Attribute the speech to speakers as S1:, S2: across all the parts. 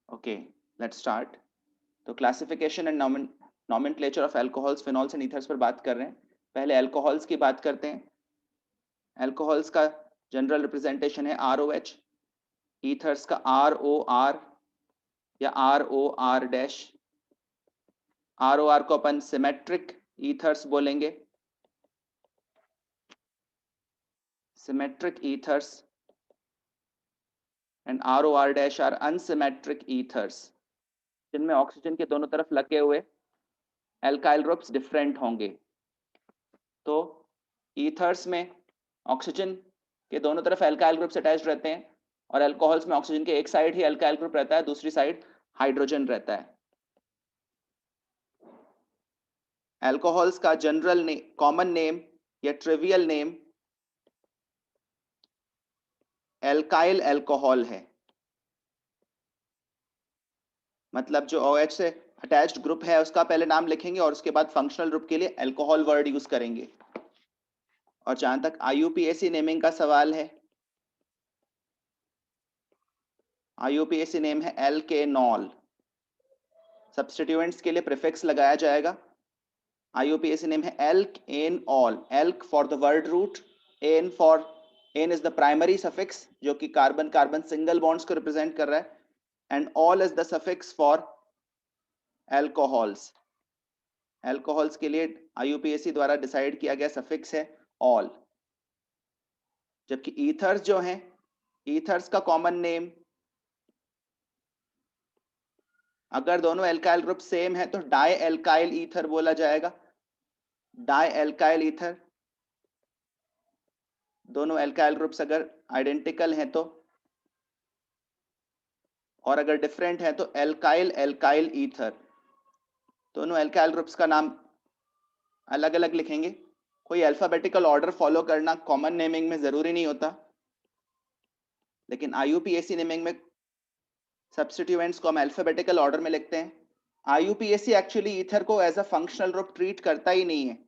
S1: Okay, let's start. तो classification and nomenclature of alcohols, phenols and ethers पर बात कर रहे हैं। पहले अल्कोहल्स की बात करते हैं। अल्कोहल्स का जनरल रिप्रेजेंटेशन है ROH, ईथर्स का ROR या ROR डैश। ROR को अपन सिमेट्रिक ईथर्स बोलेंगे, symmetric ethers, and ROR dash are unsymmetric ethers, जिनमें ऑक्सीजन के दोनों तरफ लगे हुए एल्काइल ग्रुप्स डिफरेंट होंगे। तो ईथर्स में ऑक्सीजन के दोनों तरफ एल्काइल ग्रुप्स अटैच रहते हैं, और अल्कोहल्स में ऑक्सीजन के एक साइड ही एल्काइल ग्रुप रहता है, दूसरी साइड हाइड्रोजन रहता है। अल्कोहल्स का जनरल कॉमन नेम या ट्रिवियल नेम एल्काइल अल्कोहल है। मतलब जो OH से अटैच्ड ग्रुप है उसका पहले नाम लिखेंगे और उसके बाद फंक्शनल ग्रुप के लिए अल्कोहल वर्ड यूज करेंगे। और जहां तक IUPAC नेमिंग का सवाल है, IUPAC नेम है एल्केनॉल। सब्स्टिट्यूएंट्स के लिए प्रीफिक्स लगाया जाएगा। IUPAC नेम है alk an ol, alk for the word root, an for an is the primary suffix जो कि कार्बन कार्बन सिंगल बॉन्ड्स को रिप्रेजेंट कर रहा है, and ol is the suffix for alcohols. Alcohols के लिए IUPAC द्वारा डिसाइड किया गया सफिक्स है ऑल। जबकि ईथर्स जो हैं, ईथर्स का कॉमन नेम, अगर दोनों एल्काइल ग्रुप सेम है तो डाई एल्काइल ईथर बोला जाएगा। डाई एल्काइल ईथर, दोनों एल्काइल ग्रुप्स अगर आइडेंटिकल हैं तो, और अगर डिफरेंट है तो एल्काइल एल्काइल ईथर। दोनों एल्काइल ग्रुप्स का नाम अलग अलग लिखेंगे। कोई अल्फाबेटिकल ऑर्डर फॉलो करना कॉमन नेमिंग में जरूरी नहीं होता, लेकिन IUPAC नेमिंग में सब्स्टिट्यूएंट्स को हम अल्फाबेटिकल ऑर्डर में लिखते हैं। IUPAC एक्चुअली ईथर को as a functional group treat करता ही नहीं है।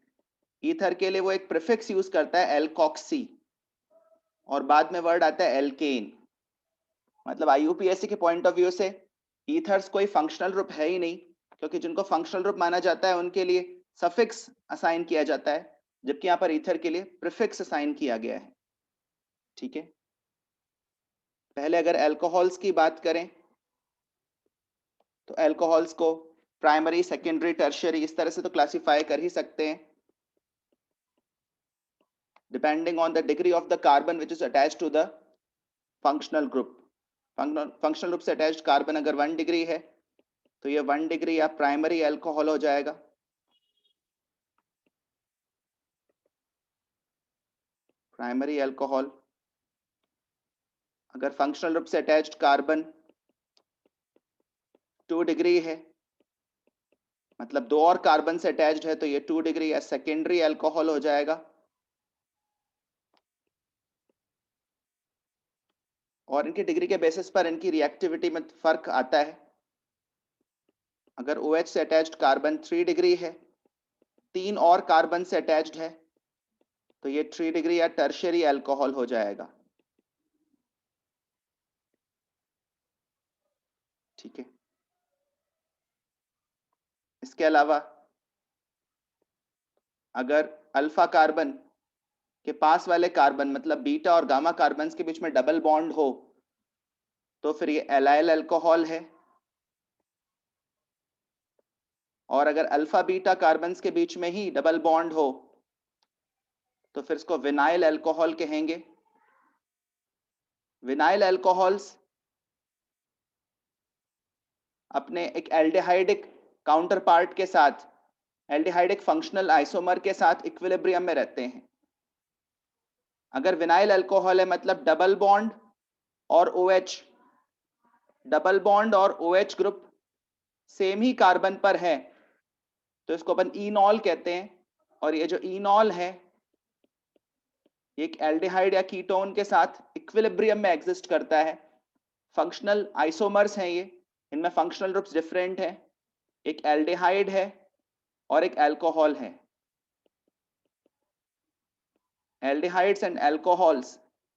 S1: ईथर के लिए वो एक प्रीफिक्स यूज करता है एल्कॉक्सी, और बाद में वर्ड आता है एल्केन। मतलब IUPAC के पॉइंट ऑफ व्यू से ईथर्स कोई फंक्शनल ग्रुप है ही नहीं, क्योंकि जिनको फंक्शनल ग्रुप माना जाता है उनके लिए सफिक्स असाइन किया जाता है, जबकि यहाँ पर ईथर के लिए प्रीफिक्स असाइन किया गया है। ठीक है, पहले अगर अल्कोहल्स की बात करें तो अल्कोहल्स को प्राइमरी, सेकेंडरी, टर्शियरी इस तरह से तो क्लासिफाई कर ही सकते हैं, depending on the degree of the carbon which is attached to the functional group. Functional group से अटैच्ड कार्बन अगर 1 डिग्री है तो ये 1 डिग्री या प्राइमरी अल्कोहल हो जाएगा। Primary alcohol. अगर फंक्शनल ग्रुप से अटैच्ड कार्बन 2 डिग्री है, मतलब 2 और कार्बन से अटैच्ड है, तो ये 2 डिग्री या सेकेंडरी अल्कोहल हो जाएगा। और इनकी डिग्री के बेसिस पर इनकी रिएक्टिविटी में फर्क आता है। अगर OH से अटैच्ड कार्बन 3 डिग्री है, 3 और कार्बन से अटैच्ड है, तो ये 3 डिग्री या टर्शियरी अल्कोहल हो जाएगा। ठीक है, इसके अलावा अगर अल्फा कार्बन के पास वाले कार्बन, मतलब बीटा और गामा कार्बन के बीच में डबल बॉन्ड हो, तो फिर ये एलाइल अल्कोहल है। और अगर अल्फा बीटा कार्बन के बीच में ही डबल बॉन्ड हो तो फिर इसको विनाइल अल्कोहल कहेंगे। विनाइल अल्कोहल्स अपने एक एल्डिहाइडिक काउंटर पार्ट के साथ, एल्डिहाइडिक फंक्शनल आइसोमर के साथ इक्विलिब्रियम में रहते हैं। अगर विनाइल अल्कोहल है मतलब डबल बॉन्ड और OH, डबल बॉन्ड और OH ग्रुप सेम ही कार्बन पर है, तो इसको अपन इनॉल कहते हैं। और ये जो इनॉल है, एक एल्डिहाइड या कीटोन के साथ इक्विलिब्रियम में एग्जिस्ट करता है। फंक्शनल आइसोमर्स हैं ये, इनमें फंक्शनल ग्रुप्स डिफरेंट हैं। एक एल्डिहाइड है और एक अल्कोहल है। Aldehydes and alcohols,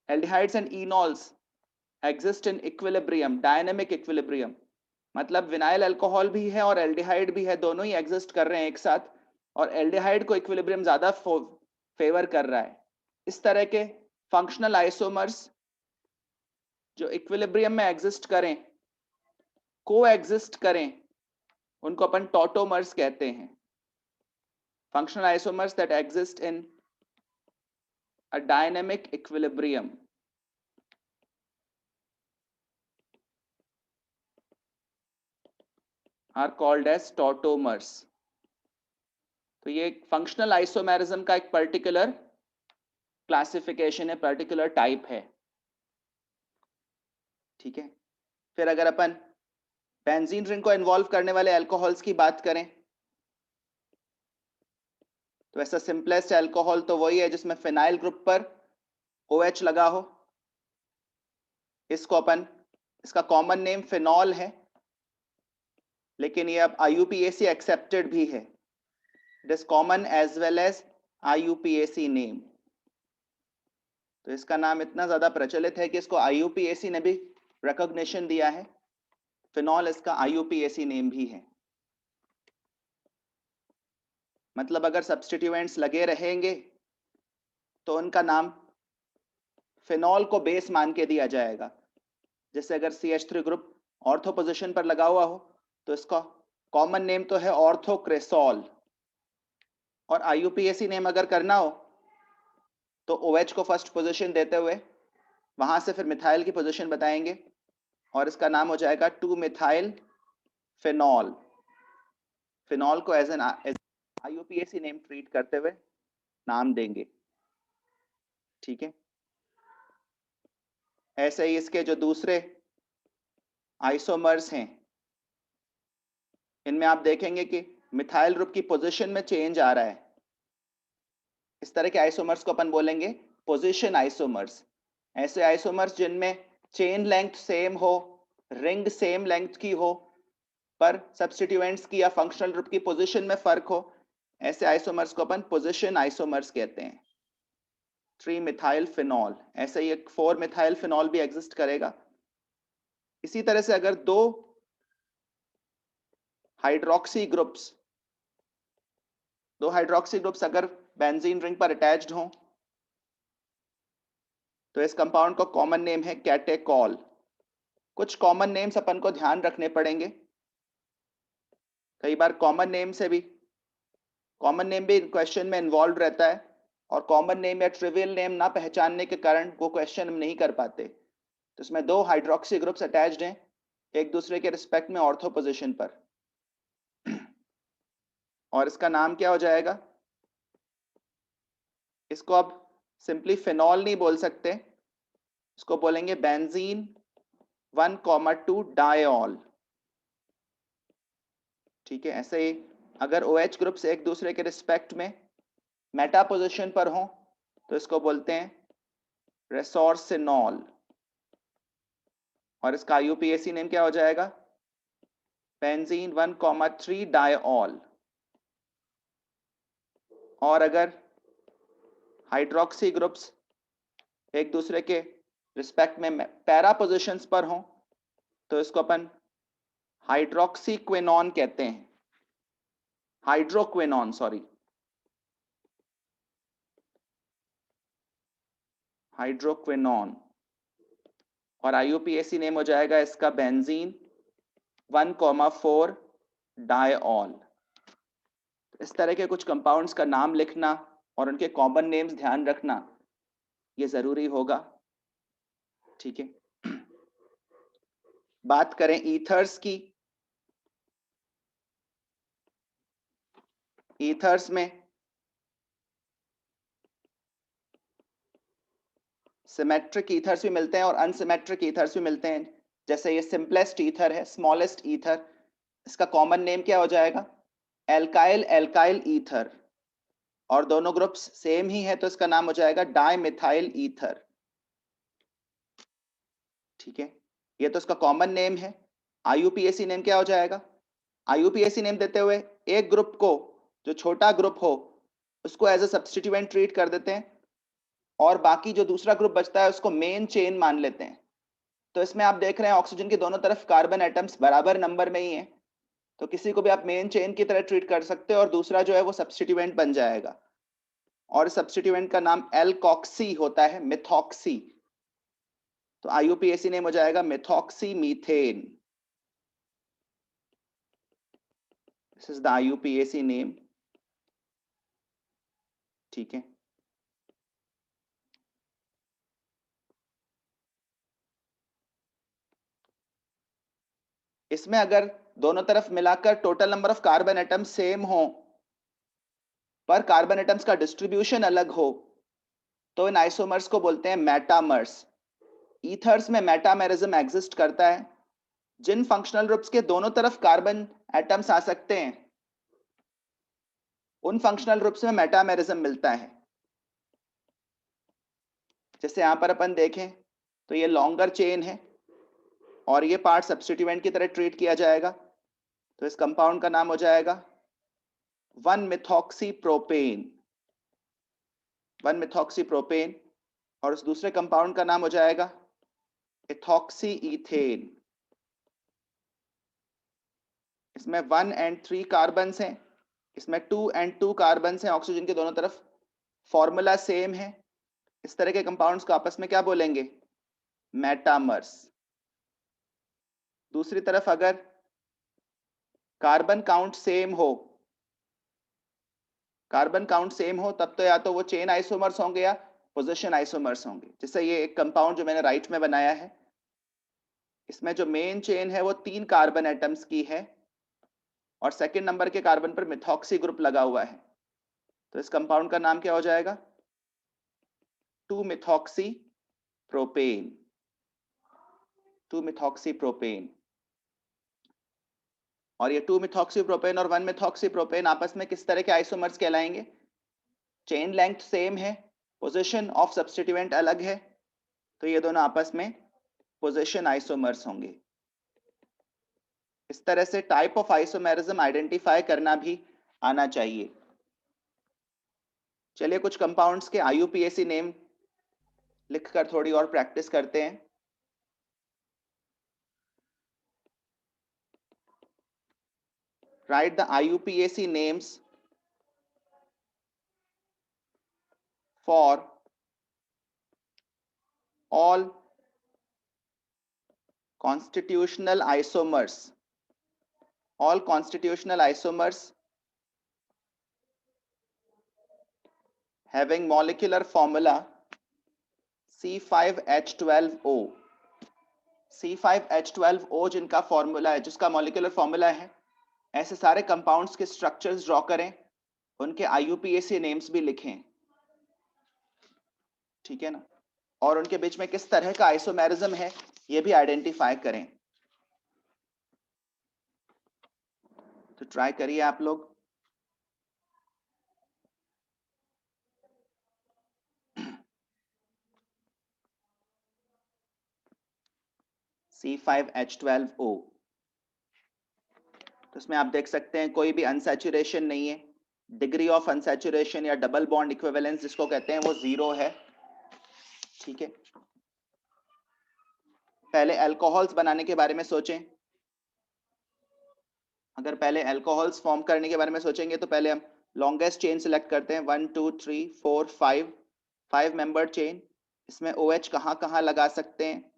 S1: aldehydes and enols exist in equilibrium, dynamic equilibrium. मतलब विनाइल अल्कोहल भी है और एल्डिहाइड भी है, दोनों ही एग्जिस्ट कर रहे हैं एक साथ, और एल्डिहाइड को इक्विलिब्रियम ज्यादा फेवर कर रहा है। इस तरह के फंक्शनल आइसोमर्स जो इक्विलिब्रियम में एग्जिस्ट करें, को एग्जिस्ट करें, उनको अपन टॉटोमर्स कहते हैं। Functional isomers that exist in a dynamic equilibrium are called as tautomers. तो ये फंक्शनल आइसोमेरिज्म का एक पर्टिकुलर क्लासिफिकेशन है, पर्टिकुलर टाइप है। ठीक है, फिर अगर अपन बेंजीन रिंग को इन्वॉल्व करने वाले अल्कोहल्स की बात करें, तो ऐसा सिंपलेस्ट अल्कोहल तो वही है जिसमें फिनाइल ग्रुप पर OH लगा हो। इसको अपन, इसका कॉमन नेम फिनॉल है, लेकिन ये अब IUPAC एक्सेप्टेड भी है। It is common as well as IUPAC name. तो इसका नाम इतना ज्यादा प्रचलित है कि इसको IUPAC ने भी रिकॉग्निशन दिया है। फिनॉल इसका IUPAC नेम भी है। मतलब अगर सब्स्टिट्यूएंट्स लगे रहेंगे तो उनका नाम फिनॉल को बेस मान के दिया जाएगा। जैसे अगर CH3 ग्रुप ऑर्थो पोजीशन पर लगा हुआ हो तो इसका कॉमन नेम तो है ऑर्थोक्रेसॉल, और IUPAC नेम अगर करना हो तो OH को फर्स्ट पोजीशन देते हुए वहां से फिर मिथाइल की पोजीशन बताएंगे और इसका नाम हो जाएगा 2-मिथाइल फिनॉल। फिनॉल को as an IUPAC name treat करते हुए नाम देंगे। ठीक है, ऐसे ही इसके जो दूसरे आइसोमर्स हैं, इनमें आप देखेंगे कि मिथाइल ग्रुप की पोजीशन में चेंज आ रहा है। इस तरह के आइसोमर्स को अपन बोलेंगे पोजीशन आइसोमर्स। ऐसे आइसोमर्स जिनमें चेन लेंथ सेम हो, रिंग सेम लेंथ की हो, पर सब्स्टिट्यूएंट्स की या फंक्शनल ग्रुप की पोजीशन में फर्क हो, ऐसे आइसोमर्स को अपन पोजीशन आइसोमर्स कहते हैं। 3-मिथाइल फिनॉल, ऐसे ही एक 4-मिथाइल फिनॉल भी एग्जिस्ट करेगा। इसी तरह से अगर दो हाइड्रोक्सी ग्रुप्स अगर बेंजीन रिंग पर अटैच्ड हों तो इस कंपाउंड का कॉमन नेम है कैटेकॉल। कुछ कॉमन नेम्स अपन को ध्यान रखने पड़ेंगे। कई बार कॉमन नेम भी क्वेश्चन में इन्वॉल्व रहता है, और कॉमन नेम या ट्रिवियल नेम ना पहचानने के कारण वो क्वेश्चन हम नहीं कर पाते। तो इसमें दो हाइड्रोक्सी ग्रुप्स अटैच्ड हैं एक दूसरे के रिस्पेक्ट में ऑर्थो पोजीशन पर, और इसका नाम क्या हो जाएगा? इसको अब सिंपली फिनॉल नहीं बोल सकते, इसको बोलेंगे बेंजीन 1,2 डायऑल। ठीक है, ऐसे ही अगर OH ग्रुप्स एक दूसरे के रिस्पेक्ट में मेटा पोजीशन पर हो तो इसको बोलते हैं रेसोर्सिनॉल, और इसका IUPAC नेम क्या हो जाएगा? बेंजीन 1,3 डायऑल। और अगर हाइड्रोक्सी ग्रुप्स एक दूसरे के रिस्पेक्ट में पैरा पोजीशंस पर हो तो इसको अपन हाइड्रोक्सीक्विनॉन कहते हैं, हाइड्रोक्विनॉन सॉरी, हाइड्रोक्विनॉन। और IUPAC नेम हो जाएगा इसका बेंजीन 1,4 डायऑल। इस तरह के कुछ कंपाउंड्स का नाम लिखना और उनके कॉमन नेम्स ध्यान रखना ये जरूरी होगा। ठीक है, बात करें ईथर्स की। ईथर्स में सिमेट्रिक ईथर्स भी मिलते हैं और अनसिमेट्रिक ईथर्स भी मिलते हैं। जैसे ये सिंपलेस्ट ईथर है, स्मॉलेस्ट ईथर, इसका कॉमन नेम क्या हो जाएगा? Alkyl alkyl ether. और दोनों ग्रुप्स सेम ही है तो इसका नाम हो जाएगा डाइमिथाइल ईथर। ठीक है, ये तो इसका कॉमन नेम है। IUPAC नेम क्या हो जाएगा? IUPAC नेम देते हुए एक ग्रुप को, जो छोटा ग्रुप हो, उसको एज अ सब्स्टिट्यूएंट ट्रीट कर देते हैं और बाकी जो दूसरा ग्रुप बचता है उसको मेन चेन मान लेते हैं। तो इसमें आप देख रहे हैं ऑक्सीजन की दोनों तरफ कार्बन एटम्स बराबर नंबर में ही हैं, तो किसी को भी आप मेन चेन की तरह ट्रीट कर सकते हो और दूसरा जो है वो सब्स्टिट्यूएंट बन जाएगा, और सब्स्टिट्यूएंट का नाम एल्कोक्सी होता है, मिथॉक्सी। तो आईयूपीएसी नेम हो जाएगा methoxy methane. This is the IUPAC name. ठीक है, इसमें अगर दोनों तरफ मिलाकर total number of carbon atom same हो पर कार्बन एटम्स का डिस्ट्रीब्यूशन अलग हो तो इन आइसोमर्स को बोलते हैं मेटामर्स। ईथर्स में मेटामेरिज्म एग्जिस्ट करता है। जिन फंक्शनल ग्रुप्स के दोनों तरफ कार्बन एटम्स आ सकते हैं उन फंक्शनल ग्रुप्स में मेटामेरिज्म मिलता है। जैसे यहां पर अपन देखें तो ये लॉन्गर चेन है और ये पार्ट सब्स्टिट्यूएंट की तरह ट्रीट किया जाएगा, तो इस कंपाउंड का नाम हो जाएगा 1-मिथॉक्सीप्रोपेन, 1-मिथॉक्सीप्रोपेन। और उस दूसरे कंपाउंड का नाम हो जाएगा इथॉक्सी ईथेन। इसमें 1 and 3 कार्बन हैं, इसमें 2 and 2 कार्बन हैं ऑक्सीजन के दोनों तरफ, फॉर्मूला सेम है। इस तरह के कंपाउंड्स को आपस में क्या बोलेंगे? मेटामर्स। दूसरी तरफ अगर कार्बन काउंट सेम हो, कार्बन काउंट सेम हो तब तो या तो वो चेन आइसोमर्स होंगे या पोजीशन आइसोमर्स होंगे। जैसे ये एक कंपाउंड जो मैंने राइट में बनाया है, इसमें जो मेन चेन है वो 3 कार्बन एटम्स की है और सेकंड नंबर के कार्बन पर मिथॉक्सी ग्रुप लगा हुआ है, तो इस कंपाउंड का नाम क्या हो जाएगा? 2-मिथॉक्सी प्रोपेन, 2-मिथॉक्सी प्रोपेन। और ये 2-मिथॉक्सी प्रोपेन और 1-मिथॉक्सी प्रोपेन आपस में किस तरह के आइसोमर्स कहलाएंगे? चेन लेंथ सेम है, पोजीशन ऑफ सब्स्टिट्यूएंट अलग है, तो ये दोनों आपस में पोजीशन आइसोमर्स होंगे। इस तरह से टाइप ऑफ आइसोमेरिज्म आइडेंटिफाई करना भी आना चाहिए। चलिए कुछ कंपाउंड्स के आईयूपीएसी नेम लिखकर थोड़ी और प्रैक्टिस करते हैं। Write the IUPAC names for all constitutional isomers, all constitutional isomers having molecular formula C5H12O, C5H12O जिनका फॉर्मूला है, जिसका मॉलिक्यूलर फॉर्मूला है, ऐसे सारे कंपाउंड्स के स्ट्रक्चर्स ड्रॉ करें, उनके आईयूपीएसी नेम्स भी लिखें। ठीक है ना, और उनके बीच में किस तरह का आइसोमेरिज्म है ये भी आइडेंटिफाई करें। तो ट्राई करिए आप लोग। C5H12O, तो इसमें आप देख सकते हैं कोई भी अनसैचुरेशन नहीं है, डिग्री ऑफ अनसैचुरेशन या डबल बॉन्ड इक्विवेलेंस जिसको कहते हैं वो 0 है। ठीक है, पहले अल्कोहल्स बनाने के बारे में सोचें। अगर पहले अल्कोहल्स फॉर्म करने के बारे में सोचेंगे तो पहले हम लॉन्गेस्ट चेन सिलेक्ट करते हैं, 1 2 3 4 5 मेंबर चेन। इसमें OH कहाँ कहाँ लगा सकते हैं?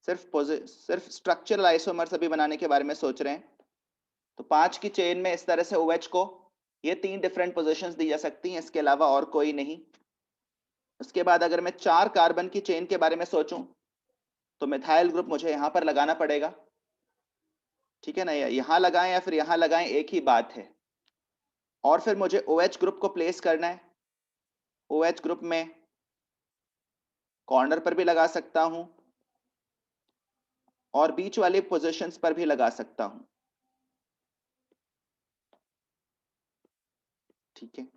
S1: सिर्फ स्ट्रक्चरल आइसोमर्स अभी बनाने के बारे में सोच रहे हैं, तो 5 की चेन में इस तरह से OH को ये 3 डिफरेंट पोजीशंस दी जा सकती हैं, इसके अलावा और कोई नहीं। उसके बाद अगर मैं 4 कार्बन की चेन के बारे में सोचूं तो मिथाइल ग्रुप मुझे यहां पर लगाना पड़ेगा। ठीक है ना, यहां लगाएं या फिर यहां लगाएं एक ही बात है। और फिर मुझे OH ग्रुप को प्लेस करना है। OH ग्रुप में कॉर्नर पर भी लगा सकता हूं और बीच वाली पोजीशंस पर भी लगा सकता हूं। ठीक है,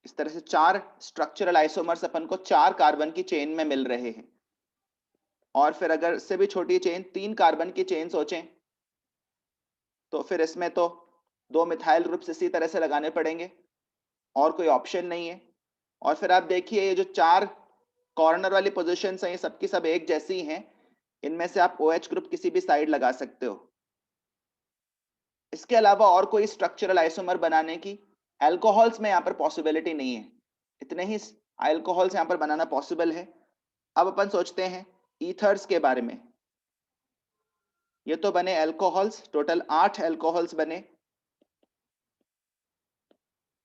S1: इस तरह से 4 स्ट्रक्चरल आइसोमर्स अपन को 4 कार्बन की चेन में मिल रहे हैं। और फिर अगर इससे भी छोटी चेन 3 कार्बन की चेन सोचें तो फिर इसमें तो 2 मिथाइल ग्रुप्स इसी तरह से लगाने पड़ेंगे और कोई ऑप्शन नहीं है। और फिर आप देखिए ये जो 4 कॉर्नर वाली पोजीशंस हैं ये सबकी सब एक जैसी हैं। इनमें से आप OH ग्रुप किसी भी साइड लगा सकते हो। इसके अलावा और कोई स्ट्रक्चरल आइसोमर बनाने की अल्कोहल्स में यहाँ पर पॉसिबिलिटी नहीं है। इतने ही अल्कोहल्स यहाँ पर बनाना पॉसिबल है। अब अपन सोचते हैं ईथर्स के बारे में। ये तो बने अल्कोहल्स, टोटल 8 अल्कोहल्स बने।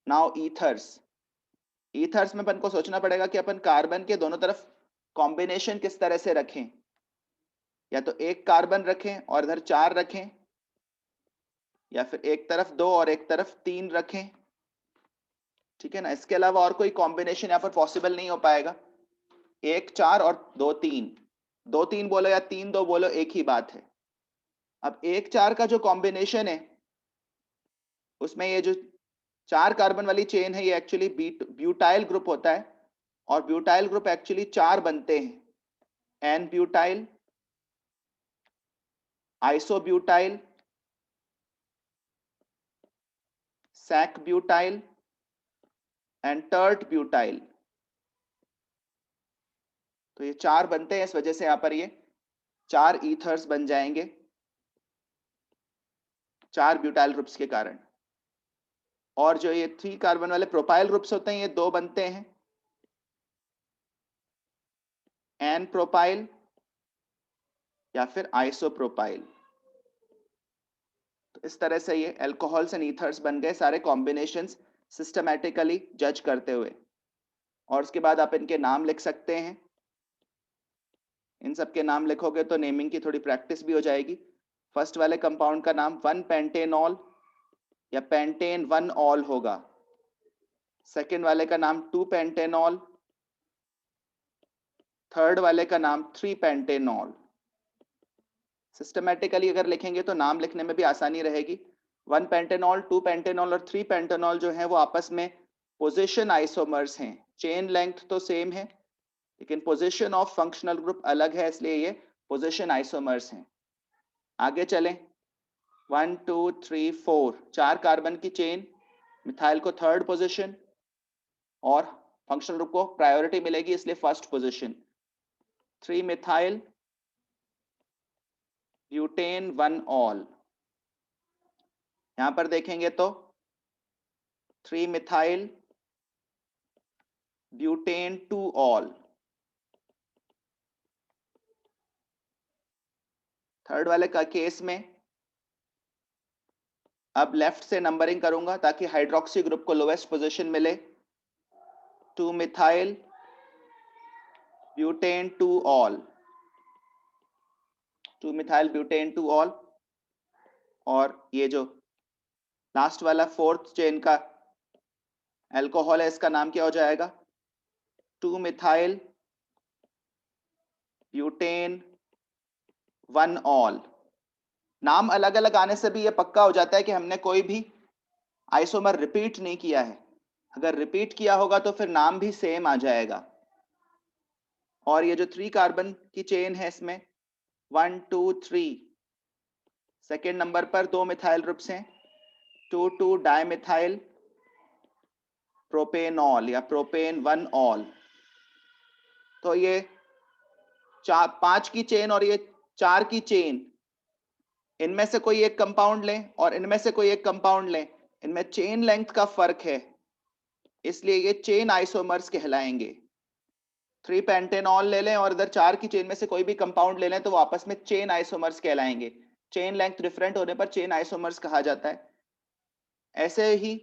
S1: Now ethers. ईथर्स में अपन को सोचना पड़ेगा कि अपन कार्बन के दोनों तरफ कॉम्बिनेशन किस तरह से रखें। या तो एक कार्बन रखें और इधर 4 रखें, या फिर एक तरफ 2 और एक तरफ 3 रखें। ठीक है ना। इसके अलावा और कोई कॉम्बिनेशन यहाँ पर पॉसिबल नहीं हो पाएगा। 1 4 और 2 3, 2 3 बोलो या 3 2 बोलो, एक ही बात है। अब 1 4 का जो कॉम्बिनेशन है उसमें ये जो 4 कार्बन वाली चेन है ये एक्चुअली ब्यूटाइल ग्रुप होता है। और ब्यूटाइल ग्रुप एक्चुअली 4 बनते हैं। N butyl, isobutyl, sec butyl and tert butyl. तो ये 4 बनते हैं, इस वजह से यहां पर ये 4 ईथर्स बन जाएंगे 4 ब्यूटाइल ग्रुप्स के कारण। और जो ये 3 कार्बन वाले प्रोपाइल ग्रुप्स होते हैं ये 2 बनते हैं, एन प्रोपाइल या फिर आइसोप्रोपाइल। तो इस तरह से ये अल्कोहल्स एंड ईथर्स बन गए सारे कॉम्बिनेशंस सिस्टमैटिकली जज करते हुए। और उसके बाद आप इनके नाम लिख सकते हैं। इन सब के नाम लिखोगे तो नेमिंग की थोड़ी प्रैक्टिस भी हो जाएगी। फर्स्ट वाले कंपाउंड का नाम 1 पेंटेनॉल या पेंटेन 1 ऑल होगा। सेकेंड वाले का नाम 2 पेंटेनॉल, थर्ड वाले का नाम 3 पेंटेनॉल। सिस्टमैटिकली अगर लिखेंगे तो नाम लिखने में भी आसानी रहेगी। 1 पेंटेनॉल, 2 पेंटेनॉल और 3 पेंटेनॉल जो है वो आपस में पोजीशन आइसोमर्स हैं। चेन लेंथ तो सेम है लेकिन पोजीशन ऑफ फंक्शनल ग्रुप अलग है, इसलिए ये पोजीशन आइसोमर्स हैं। आगे चलें। 1 2 3 4 4 कार्बन की चेन, मिथाइल को थर्ड पोजीशन और फंक्शनल ग्रुप को प्रायोरिटी मिलेगी इसलिए first position. 3 methyl, butane 1 all. यहां पर देखेंगे तो 3 मिथाइल, ब्यूटेन 2 ऑल। थर्ड वाले का केस में अब लेफ्ट से नंबरिंग करूंगा ताकि हाइड्रोक्सी ग्रुप को लोएस्ट पोजीशन मिले। 2 methyl, butane 2 all, 2 methyl butane 2 all. और ये जो लास्ट वाला फोर्थ चेन का अल्कोहल है इसका नाम क्या हो जाएगा? 2 मिथाइल ब्यूटेन 1 ऑल। नाम अलग अलग आने से भी ये पक्का हो जाता है कि हमने कोई भी आइसोमर रिपीट नहीं किया है। अगर रिपीट किया होगा तो फिर नाम भी सेम आ जाएगा। और ये जो 3 कार्बन की चेन है इसमें 1 2 3, सेकेंड नंबर पर 2 मिथाइल ग्रुप्स हैं, 2 2 डाइमिथाइल प्रोपेनॉल या प्रोपेन 1 ऑल। तो ये 5 की चेन और ये 4 की चेन, इनमें से कोई एक कंपाउंड लें और इनमें से कोई एक कंपाउंड लें, इनमें चेन लेंथ का फर्क है इसलिए ये चेन आइसोमर्स कहलाएंगे। 3 पेंटेनॉल ले लें और इधर 4 की चेन में से कोई भी कंपाउंड ले लें तो वो आपस में चेन आइसोमर्स कहलाएंगे। चेन लेंथ डिफरेंट होने पर चेन आइसोमर्स कहा जाता है। ऐसे ही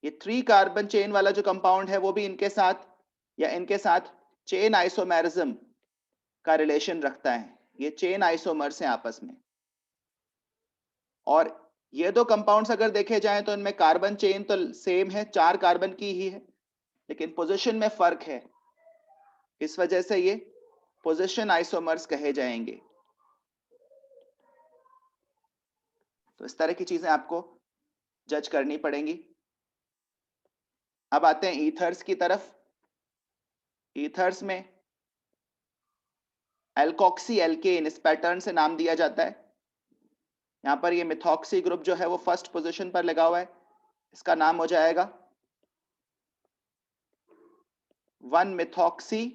S1: ये 3 कार्बन चेन वाला जो कंपाउंड है वो भी इनके साथ चेन आइसोमेरिज्म का रिलेशन रखता है। ये चेन आइसोमर्स हैं आपस में। और ये दो कंपाउंड्स अगर देखे जाएं तो इनमें कार्बन चेन तो सेम है, 4 कार्बन की ही है, लेकिन पोजीशन में फर्क है। इस वजह से ये पोजीशन आइसोमर्स कहे जाएंगे। तो इस तरह की चीजें आपको जज करनी पड़ेंगी। अब आते हैं ईथर्स की तरफ। ईथर्स में एल्कोक्सी एल्केन इस पैटर्न से नाम दिया जाता है। यहां पर ये मिथॉक्सी ग्रुप जो है वो फर्स्ट पोजीशन पर लगा हुआ है, इसका नाम हो जाएगा 1 मिथॉक्सी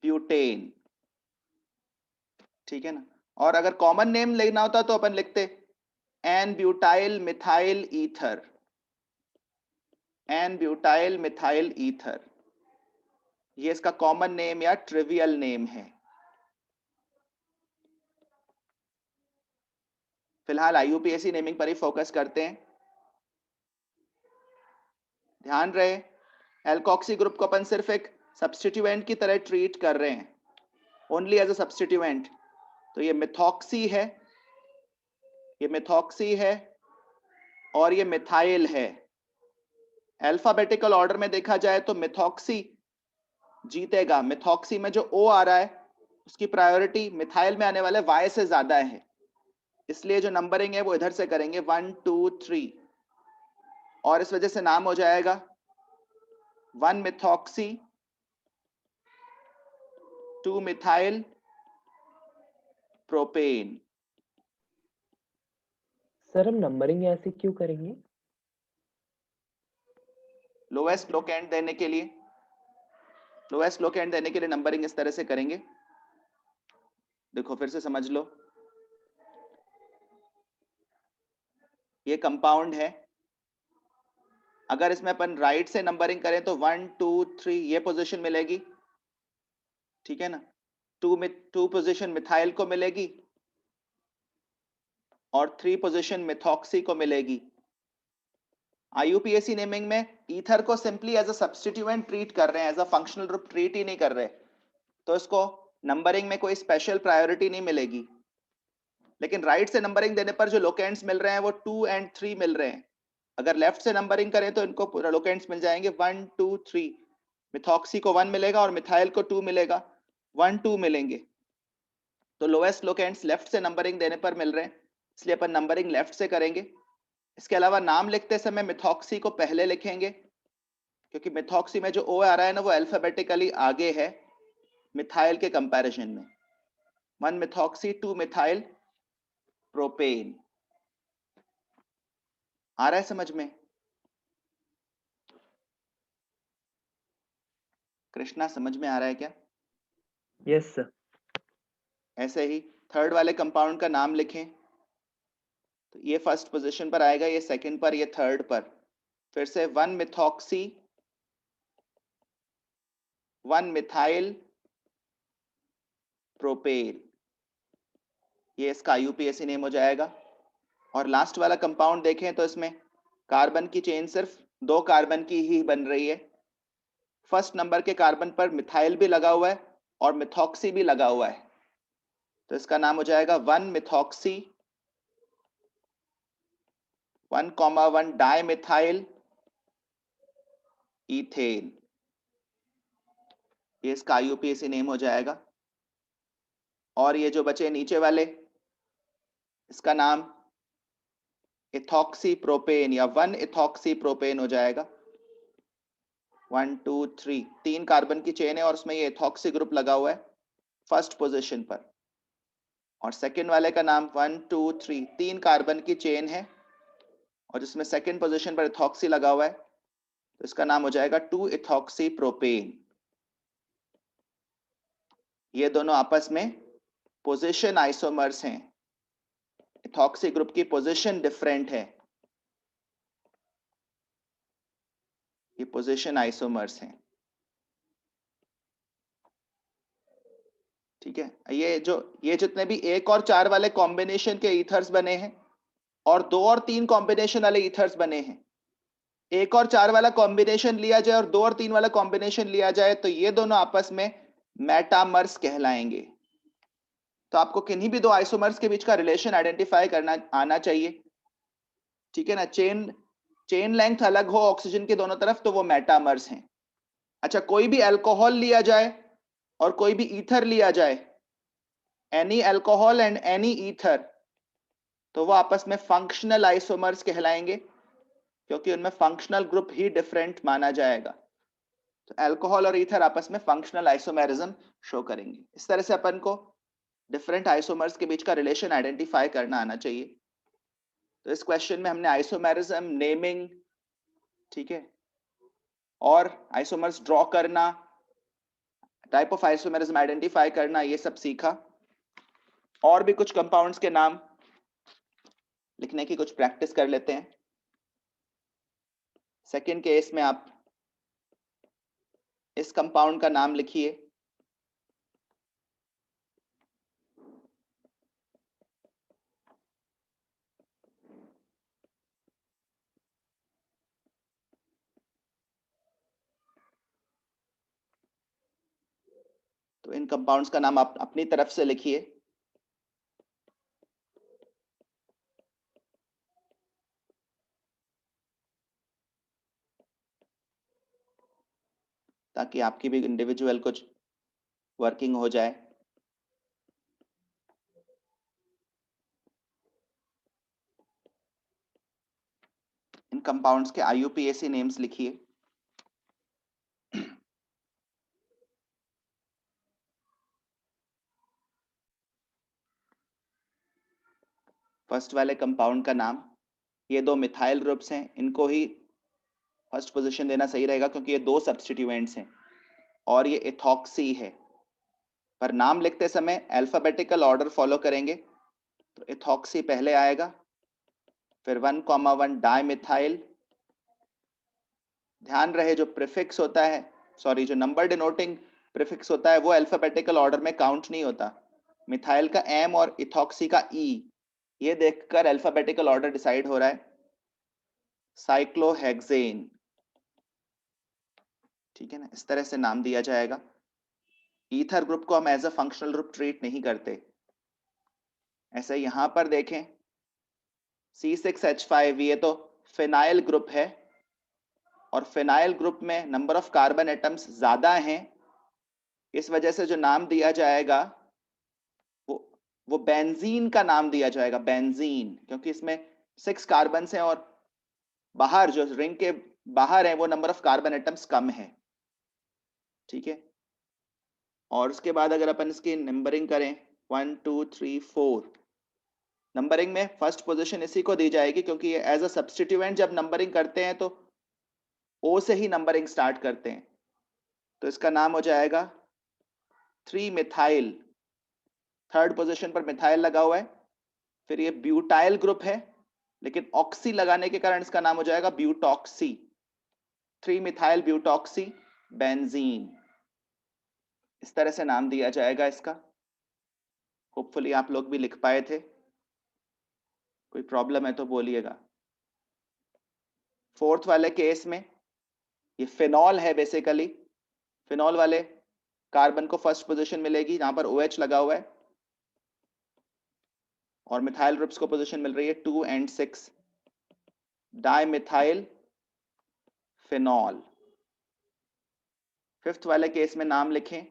S1: ब्यूटेन, ठीक है ना। और अगर कॉमन नेम लेना होता तो अपन लिखते n butyl methyl ether, n butyl methyl ether, ये इसका कॉमन नेम या ट्रिवियल नेम है। फिलहाल आईयूपीएसी नेमिंग पर ही फोकस करते हैं। ध्यान रहे एल्कोक्सी ग्रुप को अपन सिर्फ एक सब्स्टिट्यूएंट की तरह ट्रीट कर रहे हैं, ओनली एज अ सब्स्टिट्यूएंट। तो ये मिथॉक्सी है, ये मिथॉक्सी है और ये मिथाइल है। अल्फाबेटिकल ऑर्डर में देखा जाए तो मिथॉक्सी जीतेगा। मिथॉक्सी में जो ओ आ रहा है उसकी प्रायोरिटी मिथाइल में आने वाले वाई से ज्यादा है, इसलिए जो नंबरिंग है वो इधर से करेंगे 1 2 3, और इस वजह से नाम हो जाएगा 1 मिथॉक्सी 2 मिथाइल प्रोपेन।
S2: सर हम नंबरिंग ऐसे क्यों करेंगे?
S1: लोएस्ट लोकेंट देने के लिए, लोएस्ट लोकेंट देने के लिए नंबरिंग इस तरह से करेंगे। देखो फिर से समझ लो, ये कंपाउंड है, अगर इसमें अपन राइट से नंबरिंग करें तो 1 2 3 ये पोजीशन मिलेगी, ठीक है ना। 2 पोजीशन मिथाइल को मिलेगी और 3 पोजीशन मिथॉक्सी को मिलेगी। आईयूपीएसी नेमिंग में ईथर को simply as a substituent treat कर रहे हैं, as a functional group treat ही नहीं कर रहे, तो इसको नंबरिंग में कोई स्पेशल प्रायोरिटी नहीं मिलेगी। लेकिन राइट से नंबरिंग देने पर जो लोकेंट्स मिल रहे हैं वो 2 और 3 मिल रहे हैं। अगर लेफ्ट से नंबरिंग करें तो इनको लोकेंट्स मिल जाएंगे 1 2 3। मिथॉक्सी को 1 मिलेगा और मिथाइल को 2 मिलेगा, 1 2 मिलेंगे। तो लोएस्ट लोकेंट्स लेफ्ट से नंबरिंग देने पर मिल रहे हैं, इसलिए अपन नंबरिंग लेफ्ट से करेंगे। इसके अलावा नाम लिखते समय मिथॉक्सी को पहले लिखेंगे, क्योंकि मिथॉक्सी में जो ओ आ रहा है ना वो अल्फाबेटिकली आगे है मिथाइल के कंपैरिजन में। 1 मिथॉक्सी 2 मिथाइल प्रोपेन। आ रहा है समझ में? कृष्णा समझ में आ रहा है क्या?
S2: Yes sir.
S1: ऐसे ही थर्ड वाले कंपाउंड का नाम लिखें, तो ये फर्स्ट पोजीशन पर आएगा, ये सेकंड पर, ये थर्ड पर। फिर से 1 मिथॉक्सी 1 मिथाइल प्रोपेन, ये इसका आईयूपीएसी नेम हो जाएगा। और लास्ट वाला कंपाउंड देखें तो इसमें कार्बन की चेन सिर्फ 2 कार्बन की ही बन रही है। फर्स्ट नंबर के कार्बन पर मिथाइल भी लगा हुआ है और मिथॉक्सी भी लगा हुआ है, तो इसका नाम हो जाएगा 1 मिथॉक्सी 1,1 डाई मिथाइल इथेन, ये इसका आईयूपीएसी नेम हो जाएगा। और ये जो बचे नीचे वाले, इसका नाम इथॉक्सी प्रोपेन या 1 इथॉक्सी प्रोपेन हो जाएगा। 1 2 3 3 कार्बन की चेन है और उसमें ये इथॉक्सी ग्रुप लगा हुआ है फर्स्ट पोजीशन पर। और सेकंड वाले का नाम 1 2 3 3 कार्बन की चेन है और जिसमें सेकंड पोजीशन पर इथॉक्सी लगा हुआ है, तो इसका नाम हो जाएगा 2 इथॉक्सी प्रोपेन। ये दोनों आपस में पोजीशन आइसोमर्स हैं, इथॉक्सी ग्रुप की पोजीशन डिफरेंट है, ये पोजीशन आइसोमर्स हैं, ठीक है। ये जितने भी 1 और 4 वाले कॉम्बिनेशन के ईथर्स बने हैं और 2 और 3 कॉम्बिनेशन वाले ईथर्स बने हैं, 1 और 4 वाला कॉम्बिनेशन लिया जाए और 2 और 3 वाला कॉम्बिनेशन लिया जाए तो ये दोनों आपस में मेटामर्स कहलाएंगे। तो आपको किन्हीं भी 2 आइसोमर्स के बीच का रिलेशन आइडेंटिफाई करना आना चाहिए, ठीक है ना। चेन लेंथ अलग हो ऑक्सीजन के दोनों तरफ तो वो मेटामर्स हैं। अच्छा, कोई भी अल्कोहल लिया जाए और कोई भी ईथर लिया जाए, any alcohol and any ether, तो वो आपस में फंक्शनल आइसोमर्स कहलाएंगे, क्योंकि उनमें फंक्शनल ग्रुप ही डिफरेंट माना जाएगा। तो अल्कोहल और ईथर आपस में फंक्शनल आइसोमेरिज्म शो करेंगे। इस तरह से अपन को डिफरेंट आइसोमर्स के बीच का रिलेशन आइडेंटिफाई करना आना चाहिए। तो इस क्वेश्चन में हमने आइसोमेरिज्म, नेमिंग, ठीक है, और आइसोमर्स ड्रॉ करना, टाइप ऑफ आइसोमेरिज्म आइडेंटिफाई करना, ये सब सीखा। और भी कुछ कंपाउंड्स के नाम लिखने की कुछ प्रैक्टिस कर लेते हैं। सेकंड केस में आप इस कंपाउंड का नाम लिखिए। तो इन कंपाउंड्स का नाम आप अपनी तरफ से लिखिए। ताकि आपकी भी इंडिविजुअल कुछ वर्किंग हो जाए। इन कंपाउंड्स के IUPAC नेम्स लिखिए। फर्स्ट वाले कंपाउंड का नाम, ये दो मिथाइल ग्रुप्स हैं, इनको ही फर्स्ट पोजीशन देना सही रहेगा क्योंकि ये दो सब्स्टिट्यूएंट्स हैं और ये इथॉक्सी है। पर नाम लिखते समय अल्फाबेटिकल ऑर्डर फॉलो करेंगे। तो इथॉक्सी पहले आएगा, फिर 1,1 डाइमिथाइल। ध्यान रहे जो प्रीफिक्स होता है, सॉरी जो नंबर डिनोटिंग प्रीफिक्स होता है वो अल्फाबेटिकल ऑर्डर में काउंट नहीं होता। मिथाइल का M और इथॉक्सी का E, ये देखकर अल्फाबेटिकल ऑर्डर डिसाइड हो रहा है। साइक्लोहेक्सेन, ठीक है ना, इस तरह से नाम दिया जाएगा। ईथर ग्रुप को हम as a functional group treat नहीं करते। ऐसे यहां पर देखें C6H5, ये तो फिनाइल ग्रुप है और फिनाइल ग्रुप में नंबर ऑफ कार्बन एटम्स ज्यादा हैं, इस वजह से जो नाम दिया जाएगा वो बेंजीन का नाम दिया जाएगा, बेंजीन, क्योंकि इसमें 6 कार्बन हैं और बाहर जो रिंग के बाहर है वो number of carbon atoms come है। ठीक है, और उसके बाद अगर अपन इसकी नंबरिंग करें 1 2 3 4, नंबरिंग में फर्स्ट पोजीशन इसी को दी जाएगी क्योंकि ये एज अ सब्स्टिट्यूएंट जब नंबरिंग करते हैं तो O से ही नंबरिंग स्टार्ट करते हैं। तो इसका नाम हो जाएगा 3 मिथाइल, थर्ड पोजीशन पर मिथाइल लगा हुआ है। फिर ये ब्यूटाइल ग्रुप है लेकिन ऑक्सी लगाने के कारण इसका नाम हो जाएगा ब्यूटॉक्सी, 3 मिथाइल ब्यूटॉक्सी बेंजीन। इस तरह से नाम दिया जाएगा इसका। होपफुली आप लोग भी लिख पाए थे, कोई प्रॉब्लम है तो बोलिएगा। फोर्थ वाले केस में ये फिनॉल है, बेसिकली फिनॉल वाले कार्बन को फर्स्ट पोजीशन मिलेगी जहां पर OH लगा हुआ है और मिथाइल ग्रुप्स को पोजीशन मिल रही है 2 और 6 डाइमिथाइल फिनॉल। फिफ्थ वाले केस में नाम लिखें।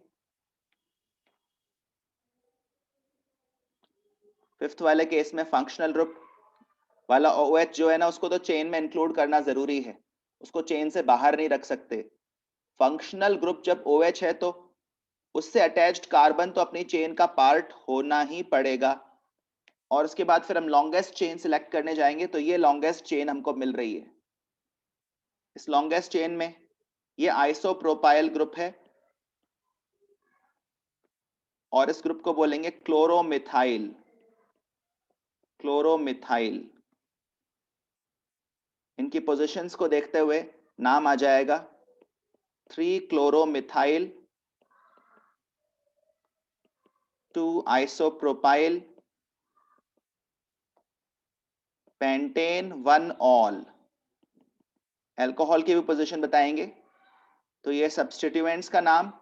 S1: फिफ्थ वाले केस में फंक्शनल ग्रुप वाला OH जो है ना, उसको तो चेन में इंक्लूड करना जरूरी है, उसको चेन से बाहर नहीं रख सकते। फंक्शनल ग्रुप जब OH है तो उससे अटैच्ड कार्बन तो अपनी चेन का पार्ट होना ही पड़ेगा। और उसके बाद फिर हम लॉन्गेस्ट चेन सिलेक्ट करने जाएंगे, तो ये लॉन्गेस्ट चेन हमको मिल रही है। इस लॉन्गेस्ट चेन में ये आइसोप्रोपाइल ग्रुप है और इस ग्रुप को बोलेंगे क्लोरोमिथाइल, क्लोरोमिथाइल। इनकी पोजीशंस को देखते हुए नाम आ जाएगा 3 chloromethyl 2 isopropyl pentane 1 all. Alcohol की भी पोजीशन बताएंगे। तो ये सब्स्टिट्यूएंट्स का नाम,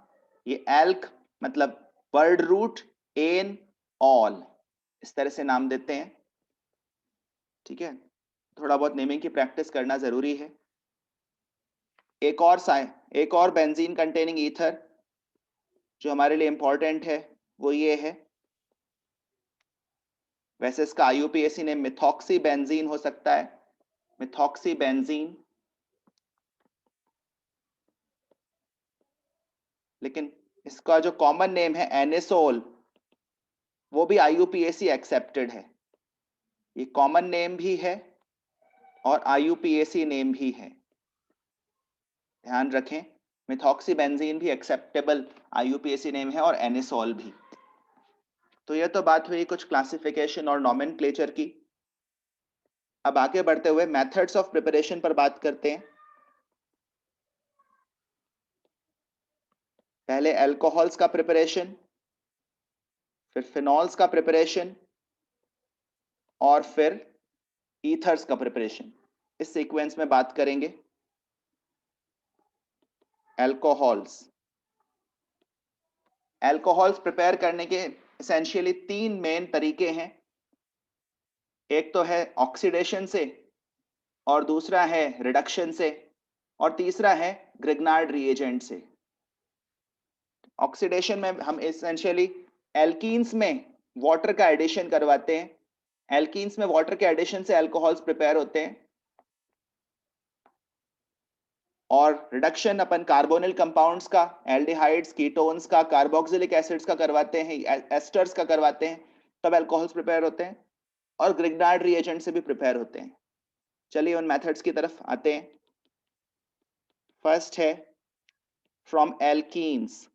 S1: ये एल्क मतलब वर्ड रूट, एन, ऑल, इस तरह से नाम देते हैं। ठीक है, थोड़ा बहुत नेमिंग की प्रैक्टिस करना जरूरी है। एक और बेंजीन कंटेनिंग ईथर जो हमारे लिए इंपॉर्टेंट है वो ये है। वैसे इसका IUPAC नेम मिथॉक्सी बेंजीन हो सकता है, मिथॉक्सी बेंजीन, लेकिन इसका जो कॉमन नेम है एनिसोल, वो भी IUPAC एक्सेप्टेड है। ये कॉमन नेम भी है और IUPAC नेम भी है, ध्यान रखें। मिथॉक्सीबेंजीन भी एक्सेप्टेबल IUPAC नेम है और एनिसोल भी। तो ये तो बात हुई कुछ क्लासिफिकेशन और नॉमेनक्लेचर की। अब आगे बढ़ते हुए मेथड्स ऑफ प्रिपरेशन पर बात करते हैं। पहले अल्कोहल्स का प्रिपरेशन, फिर फिनॉल्स का प्रिपरेशन और फिर ईथर्स का प्रिपरेशन। इस सीक्वेंस में बात करेंगे। अल्कोहल्स प्रिपेयर करने के एसेंशियली 3 मेन तरीके हैं। एक तो है ऑक्सीडेशन से, और दूसरा है रिडक्शन से, और तीसरा है ग्रिग्नार्ड रिएजेंट से। ऑक्सीडेशन में हम एसेंशियली एल्कीन्स में वाटर का एडिशन करवाते हैं। एल्कीन्स में वाटर के एडिशन से अल्कोहल्स प्रिपेयर होते हैं। और रिडक्शन अपन कार्बोनिल कंपाउंड्स का, एल्डिहाइड्स, कीटोन्स का, कार्बोक्सिलिक एसिड्स का करवाते हैं, एस्टर्स का करवाते हैं, तब अल्कोहल्स प्रिपेयर होते हैं। और ग्रिग्नार्ड रिएजेंट से भी प्रिपेयर होते हैं। चलिए उन मेथड्स की तरफ आते हैं। फर्स्ट है फ्रॉम एल्कीन्स।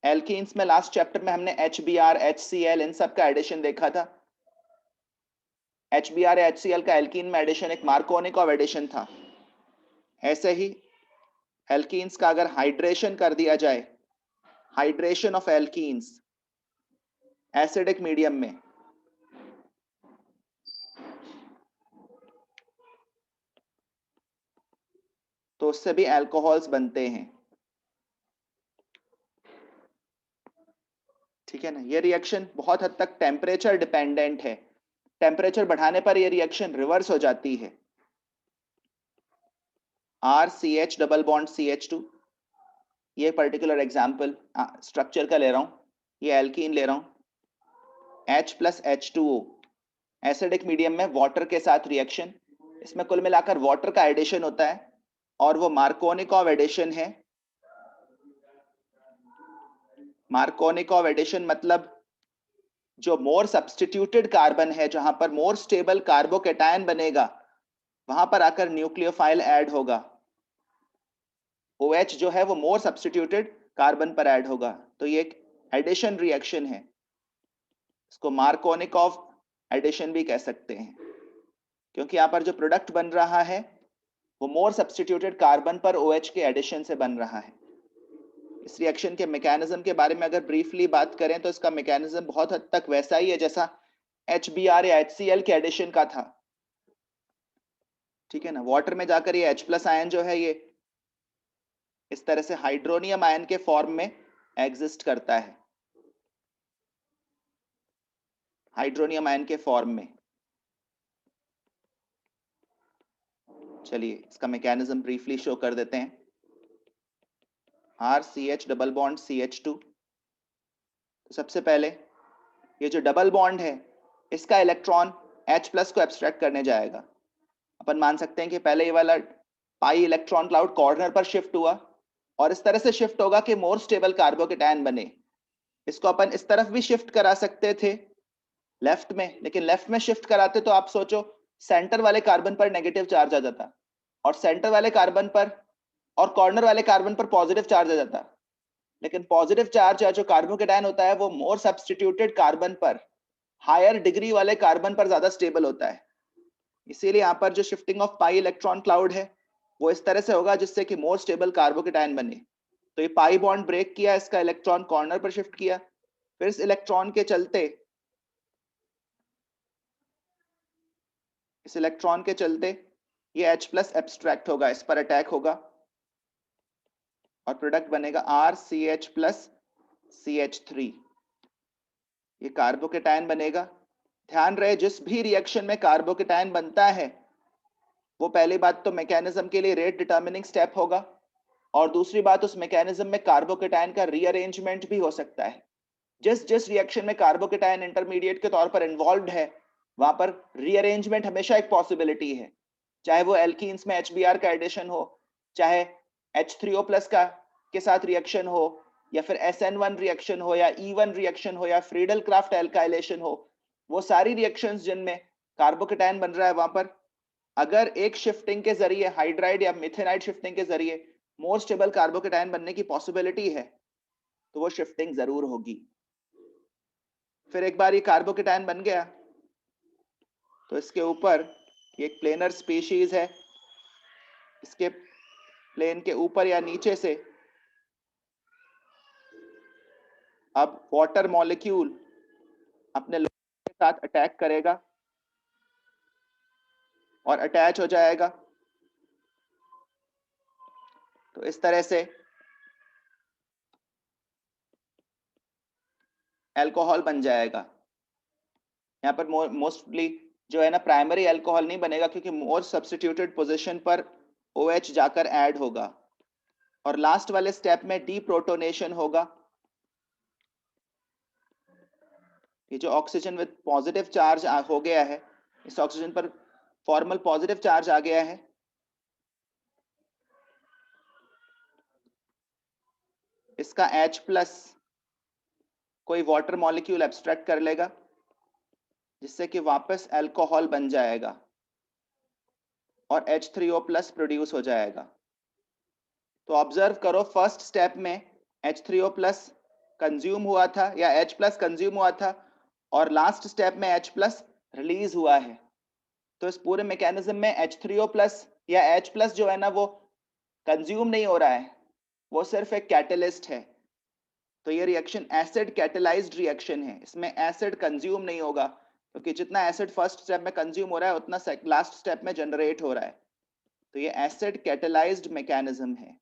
S1: एल्कीन्स में लास्ट चैप्टर में हमने HBr, HCl इन सब का एडिशन देखा था। HBr या HCl का एल्कीन में एडिशन एक मार्कोनिकॉव एडिशन था। ऐसे ही एल्कीन्स का अगर हाइड्रेशन कर दिया जाए, hydration of alkenes acidic medium में, तो उससे भी अल्कोहल्स बनते हैं। ठीक है ना। ये रिएक्शन बहुत हद तक टेम्परेचर डिपेंडेंट है। टेम्परेचर बढ़ाने पर ये रिएक्शन रिवर्स हो जाती है। RCH डबल बॉन्ड CH2, ये पर्टिकुलर एग्जाम्पल स्ट्रक्चर का ले रहा हूं। ये एल्कीन ले रहा हूं। H plus H2O acidic medium में वाटर के साथ रिएक्शन। इसमें कुल मिलाकर वाटर का एडिशन होता है और वो मार्कोनिकॉव एडिशन है। मार्कोनिकॉव एडिशन मतलब जो मोर सब्स्टिट्यूटेड कार्बन है, जहां पर मोर स्टेबल कार्बोकेटायन बनेगा, वहां पर आकर न्यूक्लियोफाइल ऐड होगा। OH जो है वो मोर सब्स्टिट्यूटेड कार्बन पर ऐड होगा। तो ये एक एडिशन रिएक्शन है। इसको मार्कोनिकॉव एडिशन भी कह सकते हैं, क्योंकि यहां पर जो प्रोडक्ट बन रहा है वो मोर सब्स्टिट्यूटेड कार्बन पर OH के एडिशन से बन रहा है। इस रिएक्शन के मैकेनिज्म के बारे में अगर ब्रीफली बात करें तो इसका मैकेनिज्म बहुत हद तक वैसा ही है जैसा HBr या HCl के एडिशन का था। ठीक है ना। वाटर में जाकर ये H प्लस आयन जो है ये इस तरह से हाइड्रोनियम आयन के फॉर्म में एग्जिस्ट करता है, हाइड्रोनियम आयन के फॉर्म में। चलिए इसका मैकेनिज्म ब्रीफली शो कर देते हैं। RCH double bond CH2। तो सबसे पहले ये जो डबल बॉन्ड है इसका इलेक्ट्रॉन H प्लस को एब्स्ट्रैक्ट करने जाएगा। अपन मान सकते हैं कि पहले ये वाला पाई इलेक्ट्रॉन क्लाउड कॉर्नर पर शिफ्ट हुआ और इस तरह से शिफ्ट होगा कि मोर स्टेबल कार्बोकेटायन बने। इसको अपन इस तरफ भी शिफ्ट करा सकते थे लेफ्ट में, लेकिन लेफ्ट में शिफ्ट कराते तो आप सोचो सेंटर वाले कार्बन पर नेगेटिव चार्ज आ जाता और सेंटर वाले कार्बन पर और कॉर्नर वाले कार्बन पर पॉजिटिव चार्ज आ जाता। लेकिन पॉजिटिव चार्ज या जो कार्बोकेटायन होता है वो मोर सब्स्टिट्यूटेड कार्बन पर, हायर डिग्री वाले कार्बन पर ज्यादा स्टेबल होता है। इसीलिए यहाँ पर जो shifting of pi electron cloud है वो इस तरह से होगा जिससे कि मोर स्टेबल कार्बोकेटायन बने। तो ये पाई बॉन्ड ब्रेक किया, इसका इलेक्ट्रॉन कॉर्नर पर शिफ्ट किया, फिर इस इलेक्ट्रॉन के चलते ये H प्लस एब्स्ट्रैक्ट होगा, इस पर अटैक होगा और प्रोडक्ट बनेगा RCH प्लस CH3। ये कार्बोकेटायन बनेगा। ध्यान रहे जिस भी रिएक्शन में कार्बोकेटायन बनता है वो पहली बात तो मैकेनिज्म के लिए रेट डिटर्मिनिंग स्टेप होगा, और दूसरी बात उस मैकेनिज्म में कार्बोकेटायन का रीअरेंजमेंट भी हो सकता है। जिस जिस रिएक्शन में कार्बोकेटायन इंटरमीडिएट के तौर पर इन्वॉल्व है वहां पर रीअरेंजमेंट हमेशा एक पॉसिबिलिटी है, चाहे वो एल्कीन्स में HBr का एडिशन हो, चाहे H3O प्लस का के साथ रिएक्शन हो, या फिर SN1 रिएक्शन हो, या E1 रिएक्शन हो, या फ्रीडल क्राफ्ट एल्काइलेशन हो। वो सारी रिएक्शंस जिनमें कार्बोकेटायन बन रहा है वहां पर अगर एक शिफ्टिंग के जरिए हाइड्राइड या मिथेनाइड शिफ्टिंग के जरिए मोर स्टेबल कार्बोकेटायन बनने की पॉसिबिलिटी है तो वो शिफ्टिंग जरूर होगी। फिर एक बार ये कार्बोकेटायन बन गया तो इसके ऊपर ये एक प्लेनर स्पीशीज है, इसके प्लेन के ऊपर या नीचे से अब वाटर मॉलिक्यूल अपने लोड के साथ अटैक करेगा और अटैच हो जाएगा। तो इस तरह से अल्कोहल बन जाएगा। यहाँ पर मोस्टली जो है ना प्राइमरी अल्कोहल नहीं बनेगा क्योंकि मोर सब्स्टिट्यूटेड पोजीशन पर OH जाकर ऐड होगा और लास्ट वाले स्टेप में डीप्रोटोनेशन होगा। ये जो ऑक्सीजन विद पॉजिटिव चार्ज हो गया है, इस ऑक्सीजन पर फॉर्मल पॉजिटिव चार्ज आ गया है। इसका H प्लस कोई वाटर मॉलिक्यूल एब्स्ट्रैक्ट कर लेगा जिससे कि वापस अल्कोहल बन जाएगा और H3O प्लस प्रोड्यूस हो जाएगा। तो ऑब्जर्व करो फर्स्ट स्टेप में H3O प्लस कंज्यूम हुआ था या H प्लस कंज्यूम हुआ था और लास्ट स्टेप में H प्लस रिलीज हुआ है। तो इस पूरे मैकेनिज्म में H3O प्लस या H प्लस जो है ना वो कंज्यूम नहीं हो रहा है, वो सिर्फ एक कैटलिस्ट है। तो ये रिएक्शन एसिड कैटेलाइज्ड रिएक्शन है, इसमें एसिड कंज्यूम नहीं होगा क्योंकि जितना एसिड फर्स्ट स्टेप में कंज्यूम हो रहा है उतना लास्ट स्टेप में जनरेट हो रहा है। तो ये एसिड कैटेलाइज्ड मैकेनिज्म है।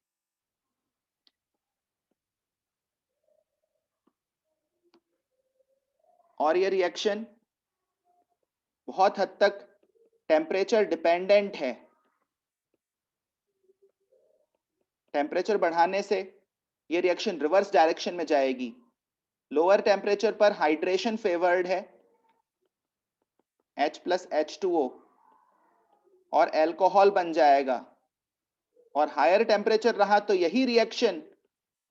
S1: और ये रिएक्शन बहुत हद तक टेम्परेचर डिपेंडेंट है। टेम्परेचर बढ़ाने से ये रिएक्शन रिवर्स डायरेक्शन में जाएगी। लोअर टेम्परेचर पर हाइड्रेशन फेवर्ड है, H प्लस H2O और अल्कोहल बन जाएगा। और हायर टेम्परेचर रहा तो यही रिएक्शन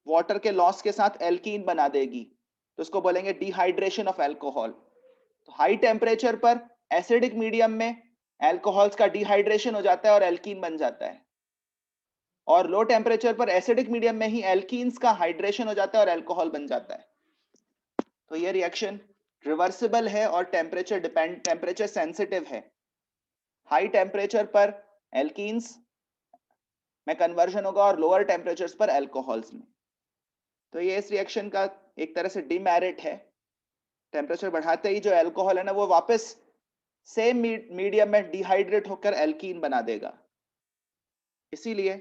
S1: वाटर के लॉस के साथ एल्कीन बना देगी, तो उसको बोलेंगे डिहाइड्रेशन ऑफ अल्कोहल। तो हाई टेम्परेचर पर एसिडिक मीडियम में अल्कोहल्स का डिहाइड्रेशन हो जाता है और एल्कीन बन जाता है, और लो टेम्परेचर पर एसिडिक मीडियम में ही एल्कीन्स का हाइड्रेशन हो जाता है और अल्कोहल बन जाता है। तो ये रिएक्शन रिवर्सिबल है और टेम्परेचर सेंसिटिव है। हाई टेम्परेचर पर एल्कीन्स में कन्वर्जन होगा और लोअर टेम्परेचर्स पर अल्कोहल्स में। तो ये इस रिएक्शन का एक तरह से डिमेरिट है। टेम्परेचर बढ़ाते ही जो अल्कोहल है ना वो वापस सेम मीडियम में डिहाइड्रेट होकर एल्कीन बना देगा। इसीलिए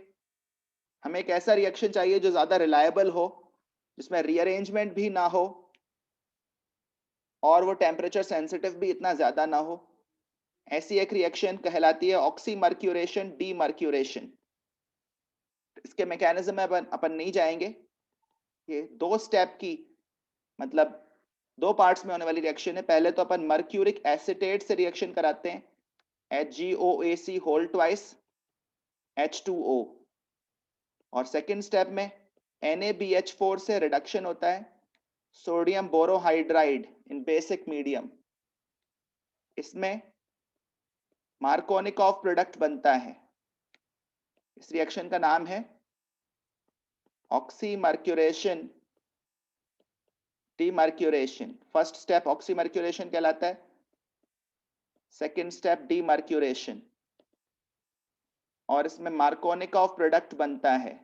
S1: हमें एक ऐसा रिएक्शन चाहिए जो ज्यादा रिलायबल हो, जिसमें रीअरेंजमेंट भी ना हो और वो टेम्परेचर सेंसिटिव भी इतना ज्यादा ना हो। ऐसी एक रिएक्शन कहलाती है ऑक्सीमर्क्यूरेशन डीमर्क्यूरेशन। इसके मैकेनिज्म में अपन नहीं जाएंगे। ये दो स्टेप की मतलब दो पार्ट्स में होने वाली रिएक्शन है। पहले तो अपन मर्क्यूरिक एसिटेट से रिएक्शन कराते हैं, HgOAc होल ट्वाइस H2O, और सेकेंड स्टेप में NaBH4 से रिडक्शन होता है सोडियम बोरोहाइड्राइड इन बेसिक मीडियम। इसमें मार्कोनिकॉफ प्रोडक्ट बनता है। इस रिएक्शन का नाम है oxymercuration demercuration. First step oxymercuration कहलाता है, सेकेंड स्टेप डीमर्क्यूरेशन, और इसमें मार्कोनिकॉफ प्रोडक्ट बनता है।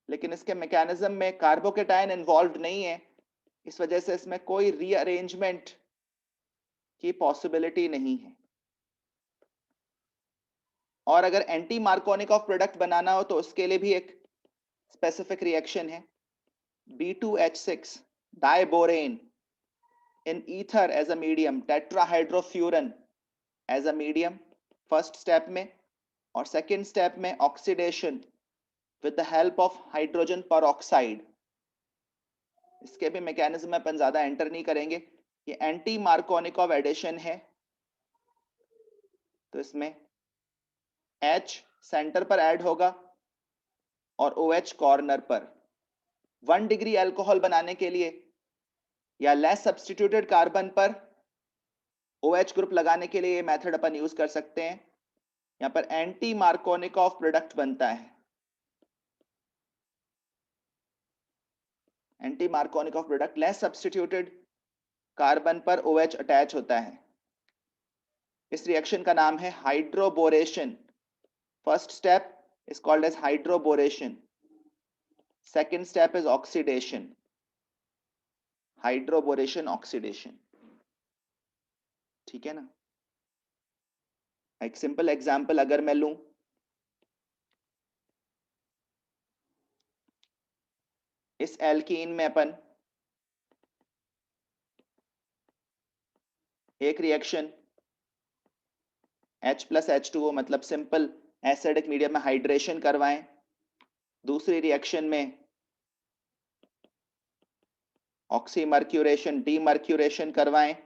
S1: लेकिन इसके मैकेनिज्म में कार्बोकेटायन इन्वॉल्व नहीं है, इस वजह से इसमें कोई रीअरेंजमेंट की पॉसिबिलिटी नहीं है। और अगर एंटी मार्कोनिकॉफ प्रोडक्ट बनाना हो तो उसके लिए भी एक स्पेसिफिक रिएक्शन है, B2H6 diborane in ether as a medium, tetrahydrofuran as a medium first step में, और सेकेंड स्टेप में oxidation with the help of hydrogen peroxide. इसके भी मैकेनिज्म में अपन ज्यादा एंटर नहीं करेंगे, ये एंटी मार्कोनिकॉफ एडिशन है। तो इसमें H सेंटर पर ऐड होगा और OH कॉर्नर पर। 1 डिग्री अल्कोहल बनाने के लिए या लेस सब्स्टिट्यूटेड कार्बन पर OH ग्रुप लगाने के लिए ये मेथड अपन यूज कर सकते हैं। यहाँ पर एंटी मार्कोनिकॉफ प्रोडक्ट बनता है। Anti Markovnikov product less substituted carbon पर OH अटैच होता है। इस रिएक्शन का नाम है hydroboration. First step is called as hydroboration. Second step is oxidation. Hydroboration oxidation. ठीक है ना? एक सिंपल एग्जांपल अगर मैं लूं, इस एल्कीन में अपन एक रिएक्शन H+H2O मतलब सिंपल एसिडिक मीडियम में हाइड्रेशन करवाएं, दूसरी रिएक्शन में ऑक्सीमर्क्यूरेशन डीमर्क्यूरेशन करवाएं।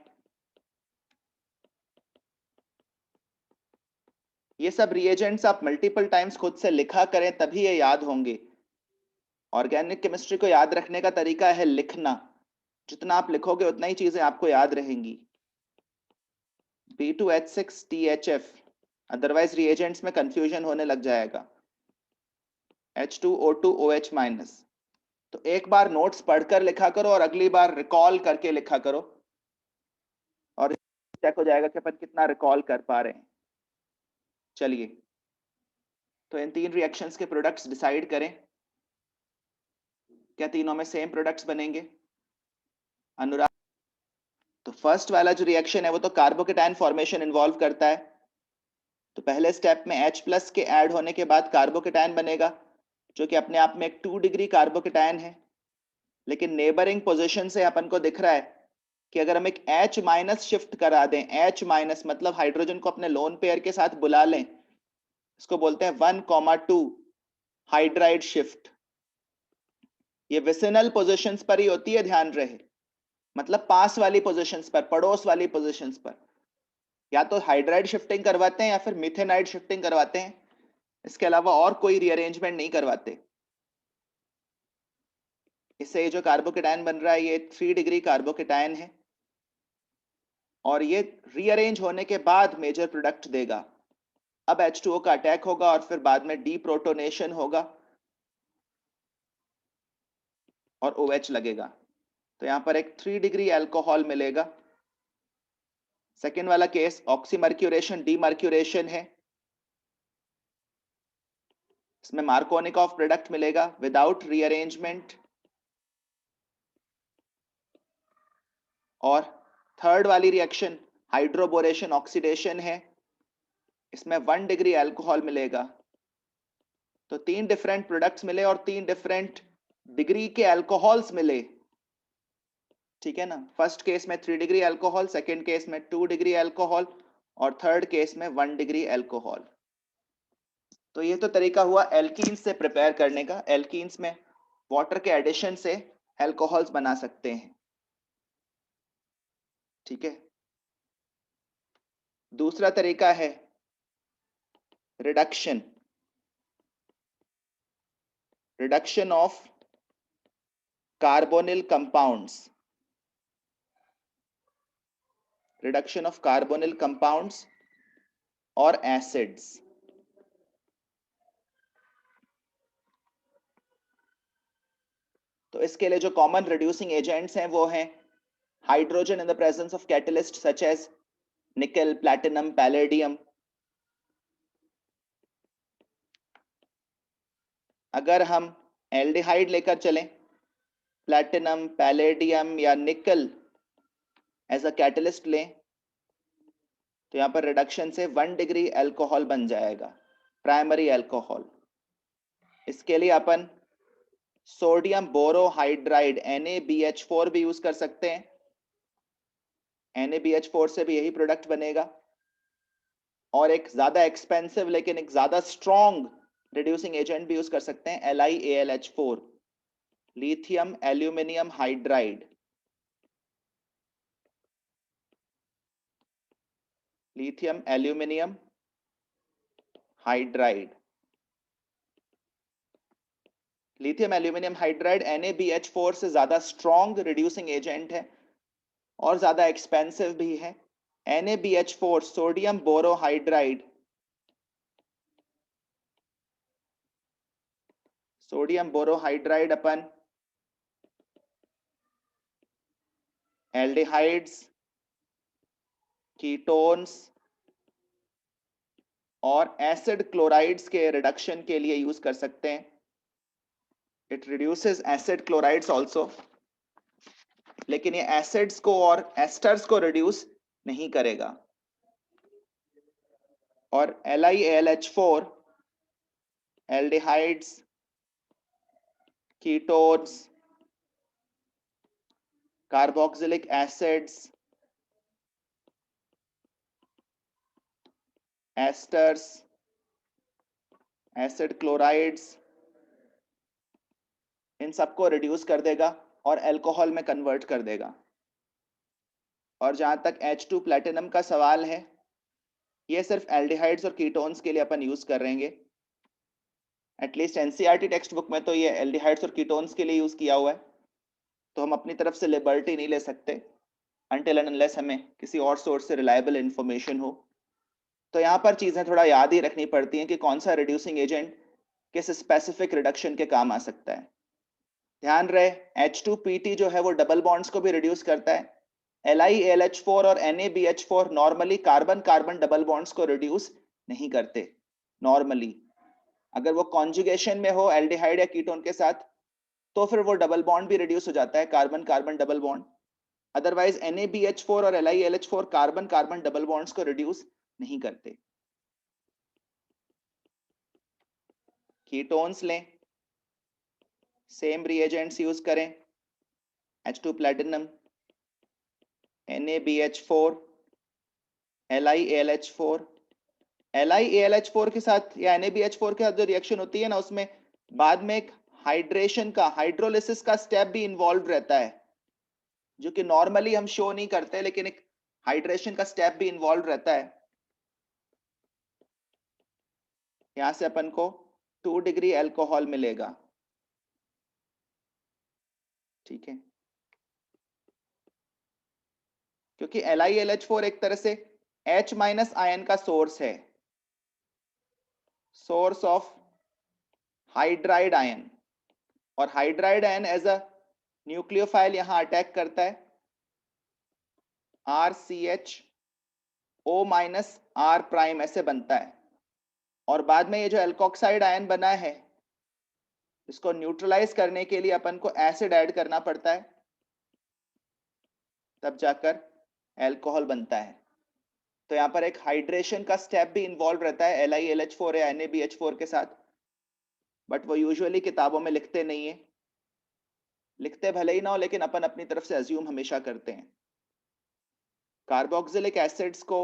S1: ये सब रिएजेंट्स आप मल्टीपल टाइम्स खुद से लिखा करें तभी ये याद होंगे। ऑर्गेनिक केमिस्ट्री को याद रखने का तरीका है लिखना। जितना आप लिखोगे उतना ही चीजें आपको याद रहेंगी। B2H6THF, अदरवाइज रिएजेंट्स में कंफ्यूजन होने लग जाएगा। H2O2OH-। तो एक बार नोट्स पढ़कर लिखा करो और अगली बार रिकॉल करके लिखा करो, और चेक हो जाएगा कि अपन कितना रिकॉल कर पा रहे हैं। चलिए, तो इन तीन रिएक्शंस के प्रोडक्ट्स डिसाइड करें। क्या तीनों में सेम प्रोडक्ट्स बनेंगे? अनुराग, तो फर्स्ट वाला जो रिएक्शन है वो तो कार्बोकेटायन फॉर्मेशन इन्वॉल्व करता है। तो पहले स्टेप में H+ के ऐड होने के बाद कार्बोकेटायन बनेगा, जो कि अपने आप में एक 2 डिग्री कार्बोकेटायन है। लेकिन नेबरिंग पोजीशन से अपन को दिख रहा है कि अगर हम एक H- शिफ्ट करा दें, H- मतलब हाइड्रोजन को अपने लोन पेयर के साथ बुला लें, इसको बोलते हैं 1,2 हाइड्राइड शिफ्ट। ये विसिनल पोजीशंस पर ही होती है, ध्यान रहे, मतलब पास वाली पोजीशंस पर, पड़ोस वाली पोजीशंस पर। या तो हाइड्राइड शिफ्टिंग करवाते हैं या फिर मिथेनाइड शिफ्टिंग करवाते हैं, इसके अलावा और कोई रीअरेंजमेंट नहीं करवाते। इससे ये जो कार्बोकेटायन बन रहा है ये 3 डिग्री कार्बोकेटायन है, और ये रीअरेंज होने के बाद मेजर प्रोडक्ट देगा। अब H2O का अटैक होगा और फिर बाद में डीप्रोटोनेशन होगा और OH लगेगा। तो यहां पर एक 3 डिग्री अल्कोहल मिलेगा। सेकेंड वाला केस ऑक्सीमर्क्यूरेशन डीमर्क्यूरेशन है, इसमें मार्कोनिकॉफ प्रोडक्ट मिलेगा विदाउट रीअरेंजमेंट। और थर्ड वाली रिएक्शन हाइड्रोबोरेशन ऑक्सीडेशन है, इसमें 1 डिग्री अल्कोहल मिलेगा। तो 3 डिफरेंट प्रोडक्ट्स मिले और 3 डिफरेंट डिग्री के अल्कोहल्स मिले। ठीक है ना? फर्स्ट केस में 3 डिग्री अल्कोहल, सेकेंड केस में 2 डिग्री अल्कोहल, और थर्ड केस में 1 डिग्री अल्कोहल। तो ये तो तरीका हुआ एल्कीन्स से प्रिपेयर करने का। एल्कीन्स में वाटर के एडिशन से अल्कोहल्स बना सकते हैं। ठीक है। दूसरा तरीका है reduction. Reduction of carbonyl compounds. Reduction of carbonyl compounds और एसिड्स। तो इसके लिए जो कॉमन रिड्यूसिंग एजेंट्स हैं वो हैं hydrogen in the presence of catalyst such as nickel, platinum, palladium. अगर हम एल्डिहाइड लेकर चलें, प्लैटिनम, पैलेडियम या निकल एज अ कैटलिस्ट लें, तो यहां पर रिडक्शन से 1 डिग्री अल्कोहल बन जाएगा, प्राइमरी अल्कोहल। इसके लिए अपन सोडियम बोरोहाइड्राइड NaBH4 भी यूज कर सकते हैं। NaBH4 से भी यही प्रोडक्ट बनेगा। और एक ज्यादा एक्सपेंसिव लेकिन एक ज्यादा स्ट्रॉन्ग रिड्यूसिंग एजेंट भी यूज कर सकते हैं, LiAlH4, lithium aluminium hydride. Lithium aluminium hydride. Lithium aluminium hydride NaBH4 से ज्यादा स्ट्रॉन्ग रिड्यूसिंग एजेंट है और ज्यादा एक्सपेंसिव भी है। NaBH4 sodium borohydride, sodium borohydride अपन एल्डिहाइड्स, कीटोन्स और एसिड क्लोराइड्स के रिडक्शन के लिए यूज कर सकते हैं। It reduces acid chlorides also, लेकिन ये एसिड्स को और एस्टर्स को रिड्यूस नहीं करेगा। और LiAlH4 aldehydes, ketones, carboxylic acids, esters, acid chlorides, इन सबको रिड्यूस कर देगा और अल्कोहल में कन्वर्ट कर देगा। और जहां तक H2 प्लैटिनम का सवाल है, ये सिर्फ एल्डिहाइड्स और कीटोन्स के लिए अपन यूज कर रहेंगे। एटलीस्ट एनसीईआरटी टेक्स्ट बुक में तो ये एल्डिहाइड्स और कीटोन्स के लिए यूज किया हुआ है, तो हम अपनी तरफ से लिबर्टी नहीं ले सकते अनटिल एंड अनलेस हमें किसी और सोर्स से रिलायबल इंफॉर्मेशन हो। तो यहाँ पर चीजें थोड़ा याद ही रखनी पड़ती हैं कि कौन सा रिड्यूसिंग एजेंट किस स्पेसिफिक रिडक्शन के काम आ सकता है। ध्यान रहे H2PT जो है वो डबल बॉन्ड्स को भी रिड्यूस करता है। LiAlH4 और NaBH4 normally carbon carbon double bonds को रिड्यूस नहीं करते नॉर्मली। अगर वो कॉन्जुगेशन में हो एल्डिहाइड या कीटोन के साथ तो फिर वो डबल बॉन्ड भी रिड्यूस हो जाता है, carbon carbon double bond. Otherwise NaBH4 और LiLH4 carbon carbon double bonds को रिड्यूस नहीं करते। कीटोन्स लें, सेम रिएजेंट्स यूज करें, H2 platinum, NaBH4, LiAlH4। LiAlH4 के साथ या NaBH4 के साथ जो रिएक्शन होती है ना, उसमें बाद में एक हाइड्रेशन का, हाइड्रोलिसिस का स्टेप भी इन्वॉल्व रहता है, जो कि नॉर्मली हम शो नहीं करते, लेकिन एक हाइड्रेशन का स्टेप भी इन्वॉल्व रहता है। यहां से अपन को 2 डिग्री अल्कोहल मिलेगा, ठीक है, क्योंकि LiLH4 एक तरह से H- आयन का सोर्स है, सोर्स ऑफ हाइड्राइड आयन। और hydride ion as a nucleophile यहां अटैक करता है, RCHO- ऐसे बनता है। और बाद में ये जो एल्कोक्साइड आयन बना है, इसको न्यूट्रलाइज करने के लिए अपन को एसिड ऐड करना पड़ता है, तब जाकर अल्कोहल बनता है। तो यहाँ पर एक हाइड्रेशन का स्टेप भी इन्वॉल्व रहता है LiLH4 या NaBH4 के साथ, बट वो यूजुअली किताबों में लिखते नहीं है। लिखते भले ही ना हो, लेकिन अपन अपनी तरफ से अज्यूम हमेशा करते हैं। कार्बोक्सिलिक एसिड्स को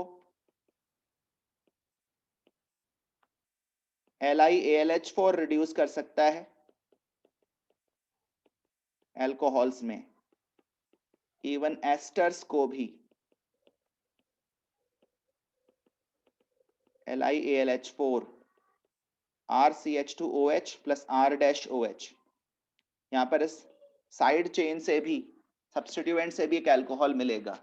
S1: LiAlH4 रिड्यूस कर सकता है अल्कोहल्स में, इवन एस्टर्स को भी LiAlH4, RCH2OH प्लस R-OH। यहाँ पर इस साइड चेन से भी, सब्स्टिट्यूएंट से भी एक अल्कोहल मिलेगा।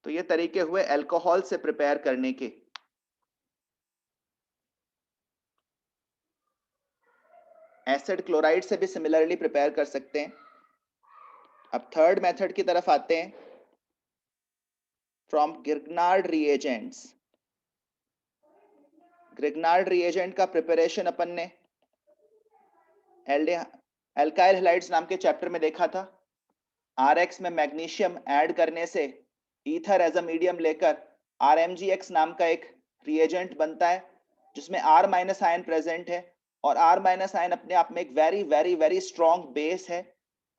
S1: तो ये तरीके हुए अल्कोहल से प्रिपेयर करने के। एसिड क्लोराइड से भी सिमिलरली प्रिपेयर कर सकते हैं। अब थर्ड मेथड की तरफ आते हैं, from Grignard reagents. Grignard reagent का प्रिपरेशन अपन ने एल्काइल हैलाइड्स नाम के चैप्टर में देखा था। RX में मैग्नीशियम ऐड करने से ईथर एज अ मीडियम लेकर RMgX नाम का एक रिएजेंट बनता है, जिसमें R- आयन प्रेजेंट है। और R- आयन अपने आप में एक very very very strong base है।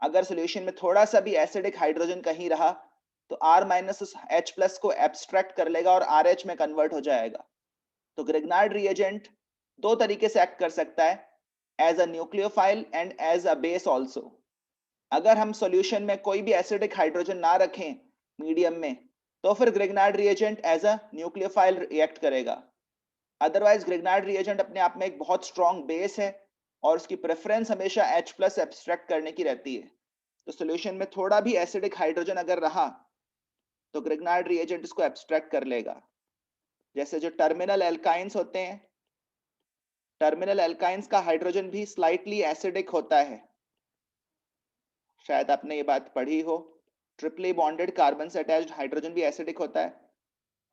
S1: अगर सॉल्यूशन में थोड़ा सा भी एसिडिक हाइड्रोजन कहीं रहा तो R- उस H+ को एब्स्ट्रैक्ट कर लेगा और RH में कन्वर्ट हो जाएगा। तो ग्रिग्नार्ड रिएजेंट दो तरीके से एक्ट कर सकता है, as a nucleophile and as a base also. अगर हम सॉल्यूशन में कोई भी एसिडिक हाइड्रोजन ना रखें मीडियम में, तो फिर Grignard reagent as a nucleophile react करेगा। अदरवाइज ग्रिग्नार्ड रिएजेंट अपने आप में एक बहुत स्ट्रॉन्ग बेस है और उसकी प्रेफरेंस हमेशा H+ एब्स्ट्रैक्ट करने की रहती है। तो सॉल्यूशन में थोड़ा भी एसिडिक हाइड्रोजन अगर रहा तो ग्रिग्नार्ड रिएजेंट इसको एब्स्ट्रैक्ट कर लेगा। जैसे जो टर्मिनल एल्काइंस होते हैं, टर्मिनल एल्काइंस का हाइड्रोजन भी स्लाइटली एसिडिक होता है, शायद आपने ये बात पढ़ी हो। ट्रिपली बॉन्डेड कार्बन से अटैच्ड हाइड्रोजन भी एसिडिक होता है,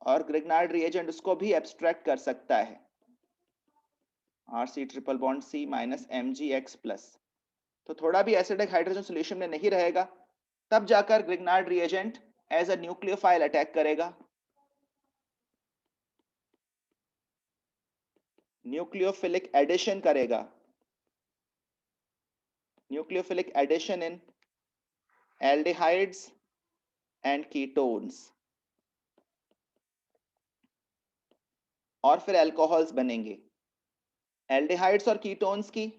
S1: और ग्रिग्नार्ड रिएजेंट उसको भी एब्स्ट्रैक्ट कर सकता है, Rc triple bond C minus Mgx plus. तो थोड़ा भी एसिडिक हाइड्रोजन सॉल्यूशन में नहीं रहेगा, तब जाकर Grignard reagent as a nucleophile attack करेगा, न्यूक्लियोफिलिक एडिशन करेगा, nucleophilic addition in aldehydes and ketones, और फिर अल्कोहल्स बनेंगे। एल्डिहाइड्स और कीटोन्स की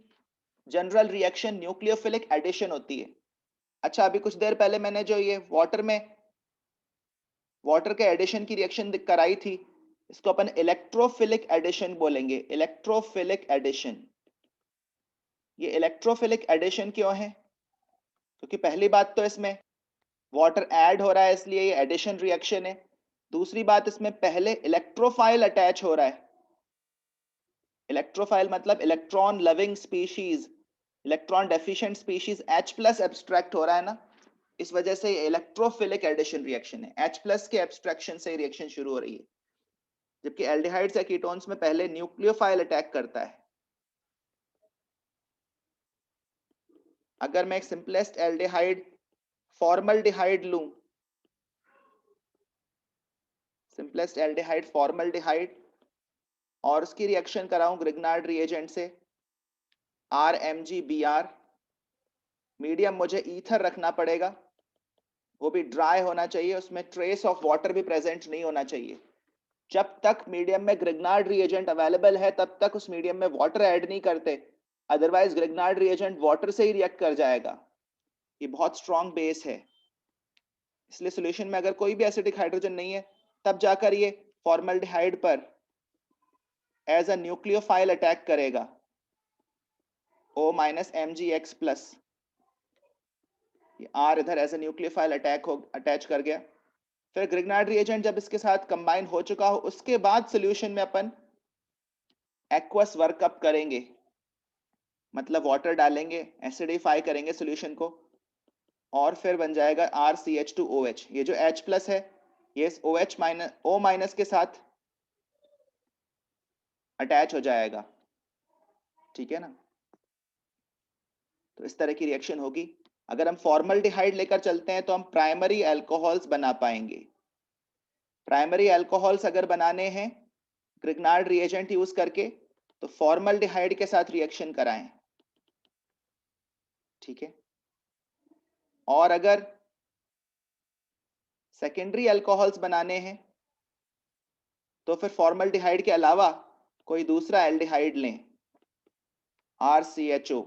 S1: जनरल रिएक्शन न्यूक्लियोफिलिक एडिशन होती है। अच्छा, अभी कुछ देर पहले मैंने जो ये वाटर के एडिशन की रिएक्शन कराई थी, इसको अपन इलेक्ट्रोफिलिक एडिशन बोलेंगे, इलेक्ट्रोफिलिक एडिशन। ये इलेक्ट्रोफिलिक एडिशन क्यों है? क्योंकि पहली बात तो इसमें वाटर ऐड हो रहा है, इसलिए ये एडिशन रिएक्शन है। दूसरी बात, इसमें पहले इलेक्ट्रोफाइल अटैच हो रहा है। इलेक्ट्रोफाइल मतलब electron loving species, electron deficient species H+ abstract हो रहा है ना, इस वजह से ये इलेक्ट्रोफिलिक एडिशन रिएक्शन है। H+ के एब्स्ट्रैक्शन से रिएक्शन शुरू हो रही है, जबकि एल्डिहाइड्स या कीटोन्स में पहले न्यूक्लियोफाइल अटैक करता है। अगर मैं एक सिंपलेस्ट एल्डिहाइड फॉर्मल्डिहाइड लूं, सिंपलेस्ट एल्डिहाइड फॉर्मल्डिहाइड, और उसकी रिएक्शन कराऊं ग्रिग्नार्ड रिएजेंट से RMgBr, मीडियम मुझे ईथर रखना पड़ेगा, वो भी ड्राई होना चाहिए, उसमें ट्रेस ऑफ वाटर भी प्रेजेंट नहीं होना चाहिए। जब तक मीडियम में ग्रिग्नार्ड रिएजेंट अवेलेबल है तब तक उस मीडियम में वाटर ऐड नहीं करते, अदरवाइज ग्रिग्नार्ड रिएजेंट वाटर से ही रिएक्ट कर जाएगा। ये बहुत स्ट्रॉन्ग बेस है, इसलिए सॉल्यूशन में अगर कोई भी एसिडिक हाइड्रोजन नहीं है, तब जाकर ये फॉर्मल्डिहाइड पर एज अ न्यूक्लियोफाइल अटैक करेगा, O minus Mgx plus. R इधर एज अ न्यूक्लियोफाइल अटैच कर गया। फिर ग्रिग्नार्ड रिएजेंट जब इसके साथ कंबाइन हो चुका हो, उसके बाद सॉल्यूशन में अपन एक्वस वर्कअप करेंगे, मतलब वाटर डालेंगे, एसिडिफाई करेंगे सॉल्यूशन को, और फिर बन जाएगा RCH2OH। ये जो H+ है ये OH माइनस O माइनस के साथ अटैच हो जाएगा, ठीक है ना। तो इस तरह की रिएक्शन होगी। अगर हम फॉर्मल्डिहाइड लेकर चलते हैं तो हम प्राइमरी अल्कोहल्स बना पाएंगे। प्राइमरी अल्कोहल्स अगर बनाने हैं ग्रिग्नार्ड रिएजेंट यूज करके, तो फॉर्मल्डिहाइड के साथ रिएक्शन कराएं, ठीक है। और अगर सेकेंडरी अल्कोहल्स बनाने हैं तो फिर फॉर्मल्डिहाइड के अलावा कोई दूसरा एल्डिहाइड लें, RCHO,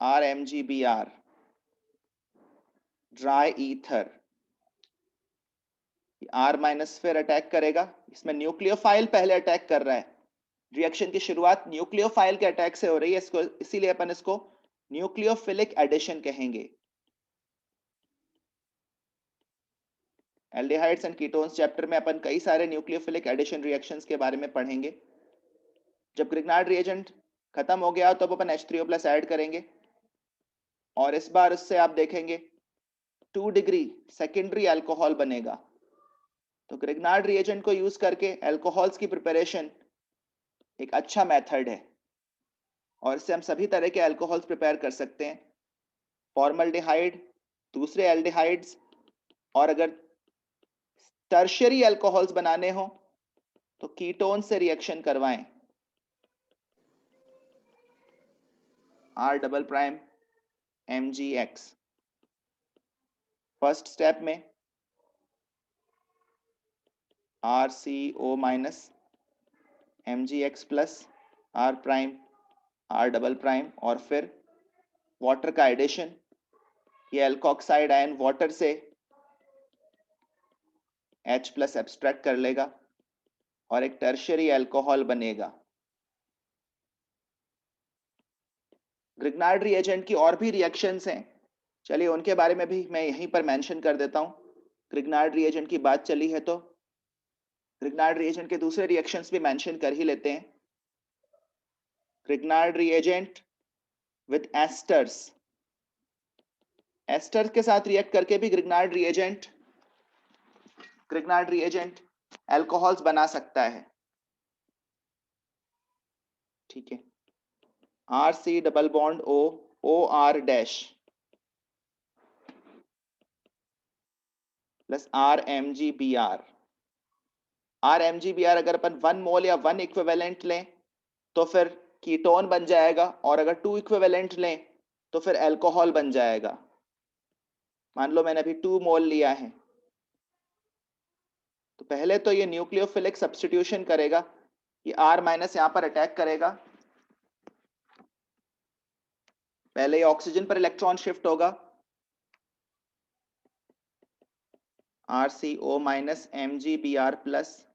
S1: RMgBr, dry ether. R minus फिर अटैक करेगा, इसमें न्यूक्लियोफाइल पहले अटैक कर रहा है, रिएक्शन की शुरुआत न्यूक्लियोफाइल के अटैक से हो रही है, इसको इसीलिए अपन इसको न्यूक्लियोफिलिक एडिशन कहेंगे। एल्डिहाइड्स एंड कीटोन्स चैप्टर में अपन कई सारे न्यूक्लियोफिलिक एडिशन रिएक्शंस के बारे में पढ़ेंगे। जब ग्रिग्नार्ड रिएजेंट खत्म हो गया तो अपन H3O+ ऐड करेंगे, और इस बार उससे आप देखेंगे 2 डिग्री सेकेंडरी अल्कोहल बनेगा। तो ग्रिग्नार्ड रिएजेंट को यूज करके अल्कोहल्स की प्रिपरेशन एक अच्छा मेथड है, और इससे हम सभी तरह के अल्कोहल्स प्रिपेयर कर सकते हैं, फॉर्मल्डिहाइड, दूसरे एल्डिहाइड्स, और अगर टर्शियरी अल्कोहल्स बनाने हो तो कीटोन से रिएक्शन करवाएं, R double prime Mgx। First step में RCO minus Mgx plus R prime R double prime, और फिर वाटर का एडिशन, ये एल्कोक्साइड आयन वाटर से H+ एब्स्ट्रैक्ट कर लेगा और एक टर्शियरी अल्कोहल बनेगा। ग्रिग्नार्ड रिएजेंट की और भी रिएक्शंस हैं, चलिए उनके बारे में भी मैं यहीं पर मेंशन कर देता हूं। ग्रिग्नार्ड रिएजेंट की बात चली है तो ग्रिग्नार्ड रिएजेंट के दूसरे रिएक्शंस भी मेंशन कर ही लेते हैं। Grignard reagent with esters, ester के साथ रिएक्ट करके भी ग्रिग्नार्ड रिएजेंट अल्कोहल्स बना सकता है। ठीक है, RC double bond O, OR dash plus RMgBr। RMgBr अगर अपन 1 मोल या 1 इक्विवेलेंट लें तो फिर कीटोन बन जाएगा, और अगर 2 इक्विवेलेंट लें तो फिर अल्कोहल बन जाएगा। मान लो मैंने अभी 2 मोल लिया है, तो पहले तो ये न्यूक्लियोफिलिक सब्स्टिट्यूशन करेगा, ये R माइनस यहां पर अटैक करेगा, पहले ये ऑक्सीजन पर इलेक्ट्रॉन शिफ्ट होगा, RCO minus MgBr plus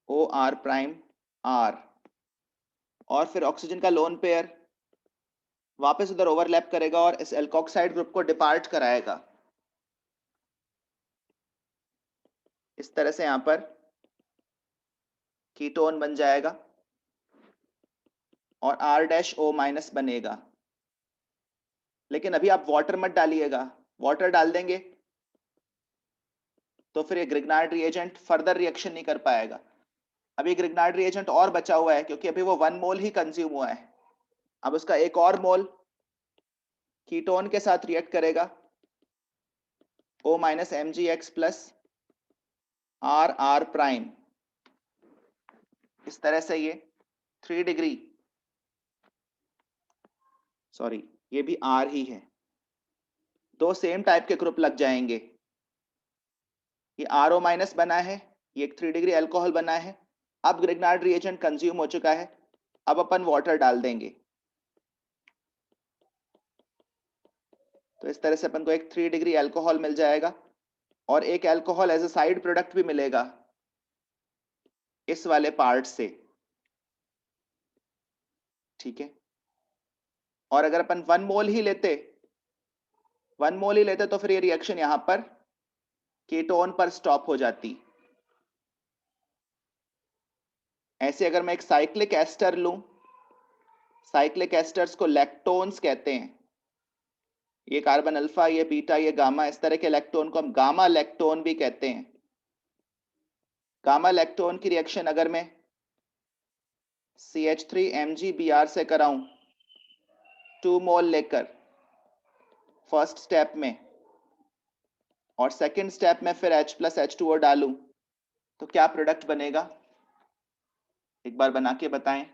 S1: OR prime R, और फिर ऑक्सीजन का लोन पेयर वापस उधर ओवरलैप करेगा और इस एल्कोक्साइड ग्रुप को डिपार्ट कराएगा। इस तरह से यहां पर कीटोन बन जाएगा और R-O माइनस बनेगा। लेकिन अभी आप वाटर मत डालिएगा, वाटर डाल देंगे तो फिर ये ग्रिग्नार्ड रिएजेंट फर्दर रिएक्शन नहीं कर पाएगा। अभी ग्रिग्नार्ड रिएजेंट और बचा हुआ है क्योंकि अभी वो 1 मोल ही कंज्यूम हुआ है। अब उसका एक और मोल कीटोन के साथ रिएक्ट करेगा, O minus MgX plus R prime. इस तरह से ये 3 डिग्री, सॉरी ये भी R ही है, दो सेम टाइप के ग्रुप लग जाएंगे। ये RO माइनस बना है, ये एक 3 डिग्री अल्कोहल बना है। अब ग्रिग्नार्ड रिएजेंट कंज्यूम हो चुका है, अब अपन वाटर डाल देंगे, तो इस तरह से अपन को एक 3 डिग्री अल्कोहल मिल जाएगा और एक alcohol as a side product भी मिलेगा इस वाले पार्ट से। ठीक है, और अगर अपन 1 मोल ही लेते तो फिर ये रिएक्शन यहां पर कीटोन पर स्टॉप हो जाती। ऐसे अगर मैं एक साइक्लिक एस्टर लूं, साइक्लिक एस्टर्स को लैक्टोन्स कहते हैं, ये कार्बन अल्फा, ये बीटा, ये गामा, इस तरह के लैक्टोन को हम गामा लैक्टोन भी कहते हैं। गामा लैक्टोन की रिएक्शन अगर मैं CH3MgBr से कराऊं 2 मोल लेकर फर्स्ट स्टेप में, और सेकंड स्टेप में फिर H+H2O डालूं, तो क्या प्रोडक्ट बनेगा, एक बार बना के बताएं।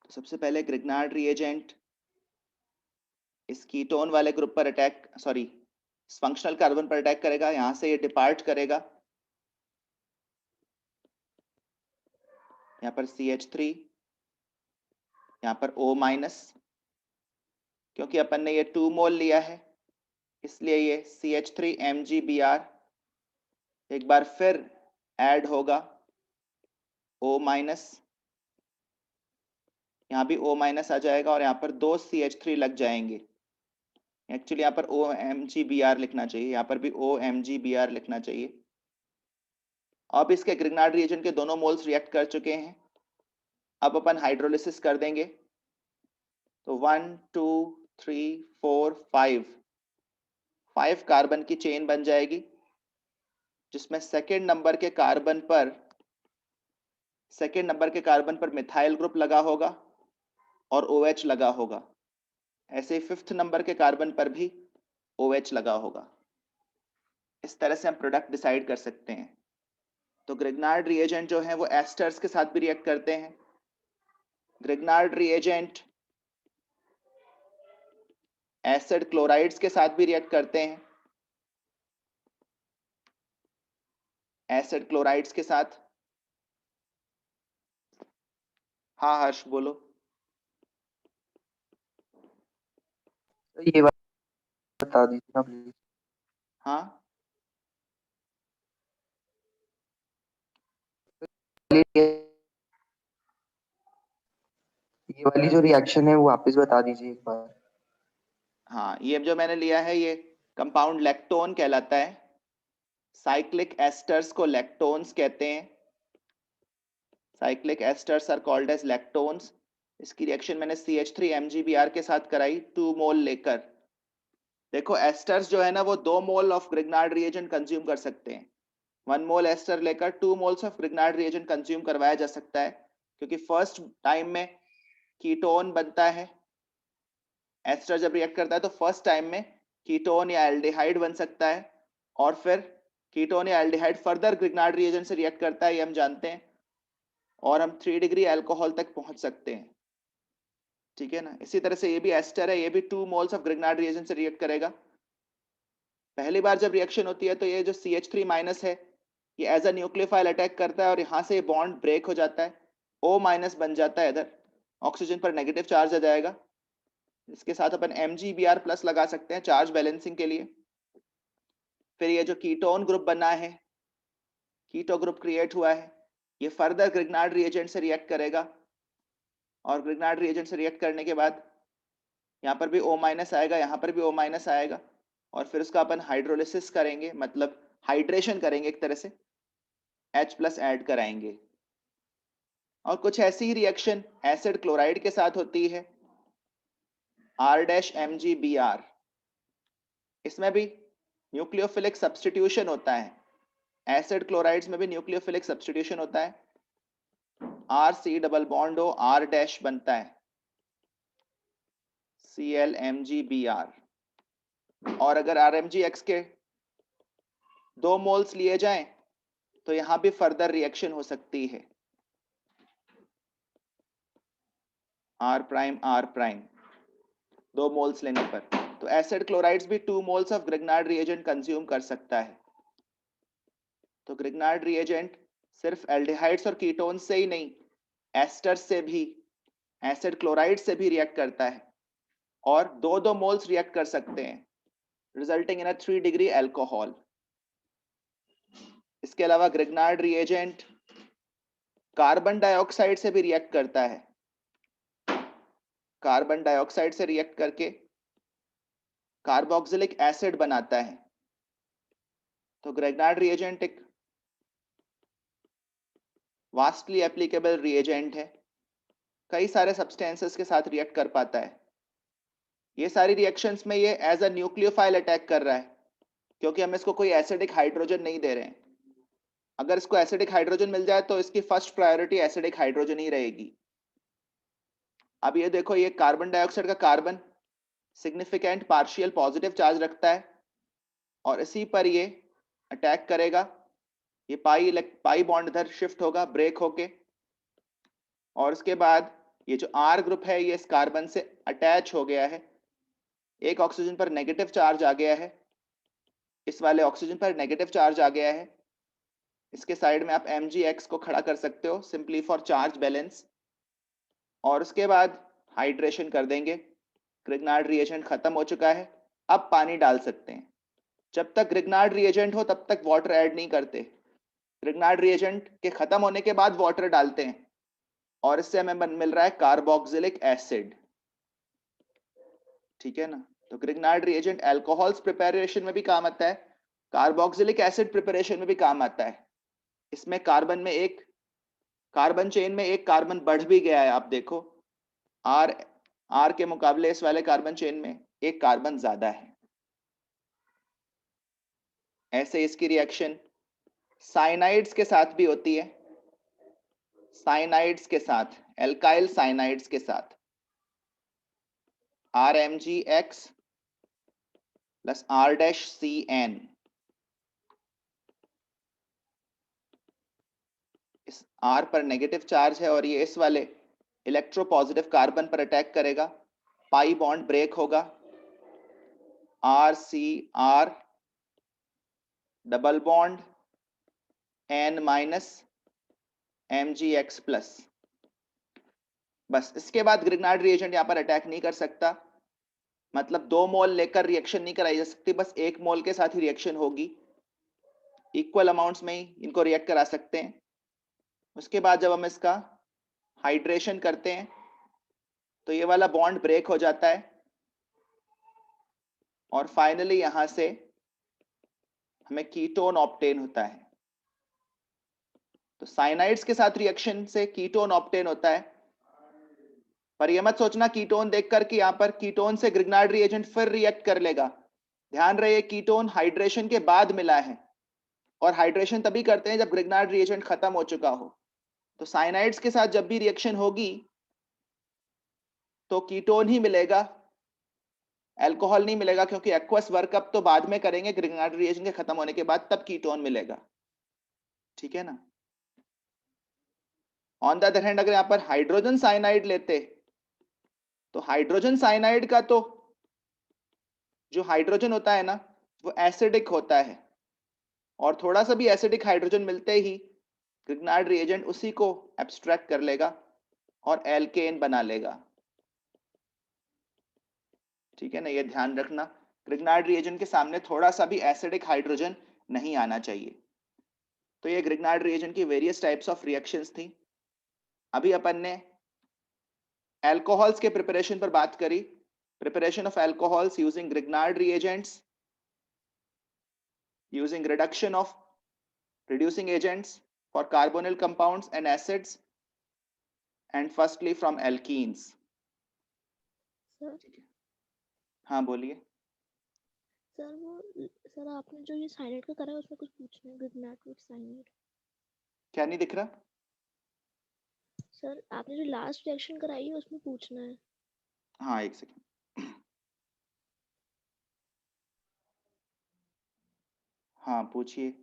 S1: तो सबसे पहले ग्रिग्नार्ड रिएजेंट इस कीटोन वाले ग्रुप पर अटैक, सॉरी फंक्शनल कार्बन पर अटैक करेगा, यहां से ये डिपार्ट करेगा, यहां पर CH3, यहां पर O माइनस, क्योंकि अपन ने ये 2 मोल लिया है इसलिए ये CH3MgBr एक बार फिर ऐड होगा O माइनस, यहाँ भी O माइनस आ जाएगा और यहाँ पर 2 CH3 लग जाएंगे। एक्चुअली यहाँ पर OMgBr लिखना चाहिए, यहाँ पर भी OMgBr लिखना चाहिए। अब इसके ग्रिग्नार्ड रिएजेंट के दोनों मोल्स रिएक्ट कर चुके हैं, अब अपन हाइड्रोलिसिस कर देंगे, तो 1 2 3 4 5 कार्बन की चेन बन जाएगी, जिसमें सेकेंड नंबर के कार्बन पर मिथाइल ग्रुप लगा होगा और OH लगा होगा। ऐसे ही 5th नंबर के कार्बन पर भी OH लगा होगा। इस तरह से हम प्रोडक्ट डिसाइड कर सकते हैं। तो ग्रिग्नार्ड रिएजेंट जो है वो एस्टर्स के साथ भी रिएक्ट करते हैं। ग्रिग्नार्ड रिएजेंट एसिड क्लोराइड्स के साथ भी रिएक्ट करते हैं, एसिड क्लोराइड्स के साथ। हाँ हर्ष बोलो।
S3: तो ये बता दीजिए ना प्लीज।
S1: हाँ
S3: ये वाली जो रिएक्शन है वो वापस बता दीजिए एक बार।
S1: हाँ, ये जो मैंने लिया है ये कंपाउंड लैक्टोन कहलाता है। साइक्लिक एस्टर्स को लैक्टोन्स कहते हैं। Cyclic esters are called as lactones. इसकी रिएक्शन मैंने CH3 MgBr के साथ कराई 2 मोल लेकर। देखो एस्टर्स जो है ना वो 2 mole of Grignard reagent consume कर सकते हैं। 1 मोल एस्टर लेकर 2 moles of Grignard reagent consume करवाया जा सकता है, क्योंकि फर्स्ट टाइम में कीटोन बनता है। एस्टर जब रिएक्ट करता है तो फर्स्ट टाइम में कीटोन या एल्डिहाइड बन सकता है, और फिर कीटोन या एल्डिहाइड फर्दर ग्रिग्नार्ड रिएजेंट से रिएक्ट करता है, ये हम जानते हैं, और हम 3 डिग्री अल्कोहल तक पहुंच सकते हैं। ठीक है ना। इसी तरह से ये भी एस्टर है, ये भी 2 मोल्स ऑफ ग्रिग्नार्ड रिएजेंट से रिएक्ट करेगा। पहली बार जब रिएक्शन होती है तो ये जो CH3 माइनस है ये एज अ न्यूक्लियोफाइल अटैक करता है, और यहाँ से बॉन्ड ब्रेक हो जाता है, O माइनस बन जाता है, इधर ऑक्सीजन पर नेगेटिव चार्ज आ जाएगा। इसके साथ अपन MgBr प्लस लगा सकते हैं चार्ज बैलेंसिंग के लिए। फिर ये जो कीटोन ग्रुप बना है, कीटो ग्रुप क्रिएट हुआ है, ये फर्दर ग्रिग्नार्ड रिएजेंट से रिएक्ट करेगा, और ग्रिग्नार्ड रिएजेंट से रिएक्ट करने के बाद यहाँ पर भी O माइनस आएगा, यहाँ पर भी O माइनस आएगा, और फिर उसका अपन हाइड्रोलिसिस करेंगे, मतलब हाइड्रेशन करेंगे, एक तरह से H प्लस ऐड कराएंगे। और कुछ ऐसी ही रिएक्शन एसिड क्लोराइड के साथ होती है, R-MgBr। इसमें भी न्यूक्लियोफिलिक सब्स्टिट्यूशन होता है, एसिड क्लोराइड्स में भी न्यूक्लियोफिलिक सब्स्टिट्यूशन होता है। RC double bond O R- बनता है, ClMgBr। और अगर RMgX के 2 मोल्स लिए जाएं तो यहां भी फर्दर रिएक्शन हो सकती है, R', 2 मोल्स लेने पर। तो एसिड क्लोराइड्स भी 2 moles of Grignard reagent consume कर सकता है। तो ग्रिग्नार्ड रिएजेंट सिर्फ एल्डिहाइड्स और कीटोन्स से ही नहीं, एस्टर्स से भी, एसिड क्लोराइड से भी रिएक्ट करता है, और 2-2 मोल्स रिएक्ट कर सकते हैं, resulting in a 3 degree alcohol. इसके अलावा ग्रिग्नार्ड रिएजेंट कार्बन डाइऑक्साइड से भी रिएक्ट करता है, कार्बन डाइऑक्साइड से रिएक्ट करके कार्बोक्सिलिक एसिड बनाता है। तो ग्रिग्नार्ड रिएजेंट एक वास्टली एप्लीकेबल रिएजेंट है, कई सारे सब्सटेंसेस के साथ रिएक्ट कर पाता है। ये सारी रिएक्शंस में ये एज अ न्यूक्लियोफाइल अटैक कर रहा है, क्योंकि हम इसको कोई एसिडिक हाइड्रोजन नहीं दे रहे हैं। अगर इसको एसिडिक हाइड्रोजन मिल जाए तो इसकी फर्स्ट प्रायोरिटी एसिडिक हाइड्रोजन ही रहेगी। अब ये देखो, ये कार्बन डाइऑक्साइड का carbon significant partial positive charge रखता है, और इसी पर ये अटैक करेगा। ये पाई बॉन्ड इधर शिफ्ट होगा ब्रेक होके, और उसके बाद ये जो R ग्रुप है ये इस कार्बन से अटैच हो गया है। एक ऑक्सीजन पर नेगेटिव चार्ज आ गया है, इस वाले ऑक्सीजन पर नेगेटिव चार्ज आ गया है। इसके साइड में आप MgX को खड़ा कर सकते हो सिंपली फॉर चार्ज बैलेंस, और उसके बाद हाइड्रेशन कर देंगे। ग्रिग्नार्ड रिएजेंट खत्म हो चुका है, अब पानी डाल सकते हैं। जब तक ग्रिग्नार्ड रिएजेंट हो तब तक वाटर ऐड नहीं करते, ग्रिग्नार्ड रिएजेंट के खत्म होने के बाद वाटर डालते हैं, और इससे हमें मिल रहा है कार्बोक्सिलिक एसिड। ठीक है ना। तो ग्रिग्नार्ड रिएजेंट अल्कोहल्स प्रिपरेशन में भी काम आता है, कार्बोक्सिलिक एसिड प्रिपरेशन में भी काम आता है। इसमें कार्बन में एक कार्बन चेन में एक कार्बन बढ़ भी गया है, आप देखो R के मुकाबले इस वाले कार्बन चेन में एक कार्बन ज्यादा है। ऐसे इसकी रिएक्शन साइनाइड्स के साथ भी होती है, साइनाइड्स के साथ, एल्काइल साइनाइड्स के साथ, RMgX प्लस R-CN। इस R पर नेगेटिव चार्ज है, और ये इस वाले इलेक्ट्रोपॉजिटिव कार्बन पर अटैक करेगा, पाई बॉन्ड ब्रेक होगा, RCR double bond N minus MgX plus. बस इसके बाद ग्रिग्नार्ड रिएजेंट यहाँ पर अटैक नहीं कर सकता, मतलब 2 मोल लेकर रिएक्शन नहीं कराई जा सकती, बस 1 मोल के साथ ही रिएक्शन होगी। इक्वल अमाउंट्स में ही इनको रिएक्ट करा सकते हैं। उसके बाद जब हम इसका हाइड्रेशन करते हैं तो ये वाला बॉन्ड ब्रेक हो जाता है, और फाइनली यहां से हमें कीटोन ऑब्टेन होता है। तो साइनाइड्स के साथ रिएक्शन से कीटोन ऑब्टेन होता है, पर ये मत सोचना कीटोन देखकर कि यहाँ पर कीटोन से ग्रिग्नार्ड रिएजेंट फिर रिएक्ट कर लेगा। ध्यान रहे कीटोन हाइड्रेशन के बाद मिला है, और हाइड्रेशन तभी करते हैं जब ग्रिग्नार्ड रिएजेंट खत्म हो चुका हो। तो साइनाइड्स के साथ जब भी रिएक्शन होगी तो कीटोन ही मिलेगा, अल्कोहल नहीं मिलेगा, क्योंकि एक्वस वर्कअप तो बाद में करेंगे ग्रिग्नार्ड रिएजेंट के खत्म होने के बाद, तब कीटोन मिलेगा। ठीक है ना। ऑन द अदर हैंड अगर यहां पर हाइड्रोजन साइनाइड लेते तो हाइड्रोजन साइनाइड का तो जो हाइड्रोजन होता है ना वो एसिडिक होता है, और थोड़ा सा भी एसिडिक हाइड्रोजन मिलते ही ग्रिग्नार्ड रिएजेंट उसी को एब्स्ट्रैक्ट कर लेगा और एल्केन बना लेगा। ठीक है ना, ये ध्यान रखना, ग्रिग्नार्ड रिएजेंट के सामने थोड़ा सा भी एसिडिक हाइड्रोजन नहीं आना चाहिए। तो ये ग्रिग्नार्ड रिएजेंट की वेरियस टाइप्स ऑफ रिएक्शंस थी। अभी अपन ने अल्कोहल्स के प्रिपरेशन पर बात करी, preparation of alcohols using Grignard reagents, using reduction of reducing agents for carbonyl compounds and acids, and firstly from alkenes.
S4: Sir
S1: हाँ बोलिए।
S4: सर आपने जो ये साइनाइड का करा है उसमें कुछ पूछना है, ग्रिग्नार्ड विद साइनाइड।
S1: क्या नहीं दिख रहा?
S4: सर आपने जो लास्ट रिएक्शन कराई है उसमें पूछना है।
S1: हाँ एक सेकेंड। हाँ पूछिए।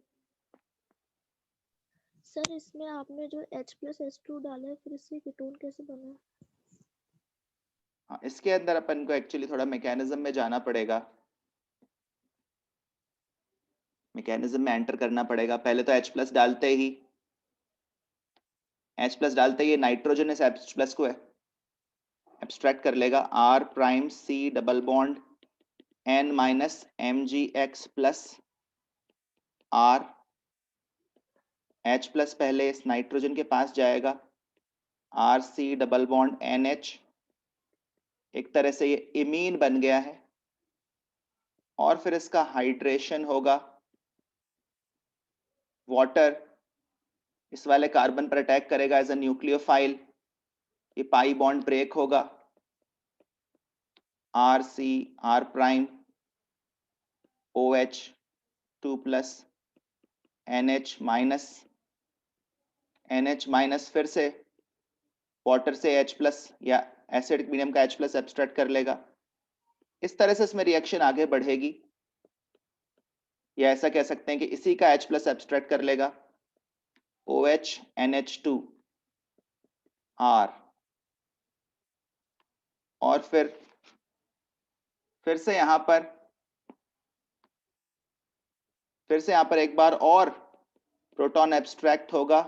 S4: सर इसमें आपने जो H+H2 डाला है, फिर इससे कीटोन कैसे बना है?
S1: हाँ इसके अंदर अपन को एक्चुअली थोड़ा मैकेनिज्म में जाना पड़ेगा, मैकेनिज्म में एंटर करना पड़ेगा। पहले तो H+ डालते ही नाइट्रोजन H+ को एब्स्ट्रैक्ट कर लेगा, R'(C) double bond N-MgX+ R H+ पहले इस नाइट्रोजन के पास जाएगा, RC डबल बॉन्ड NH, एक तरह से ये इमीन बन गया है, और फिर इसका हाइड्रेशन होगा, वाटर इस वाले कार्बन पर अटैक करेगा एज अ न्यूक्लियोफाइल, ये पाई बॉन्ड ब्रेक होगा, RC R' OH2+ NH- फिर से वाटर से H+ या एसिडिक मीडियम का H+ एब्स्ट्रैक्ट कर लेगा। इस तरह से इसमें रिएक्शन आगे बढ़ेगी, या ऐसा कह सकते हैं कि इसी का H+ एब्स्ट्रैक्ट कर लेगा, OH NH2 R, और फिर से यहां पर एक बार और प्रोटॉन एब्स्ट्रैक्ट होगा,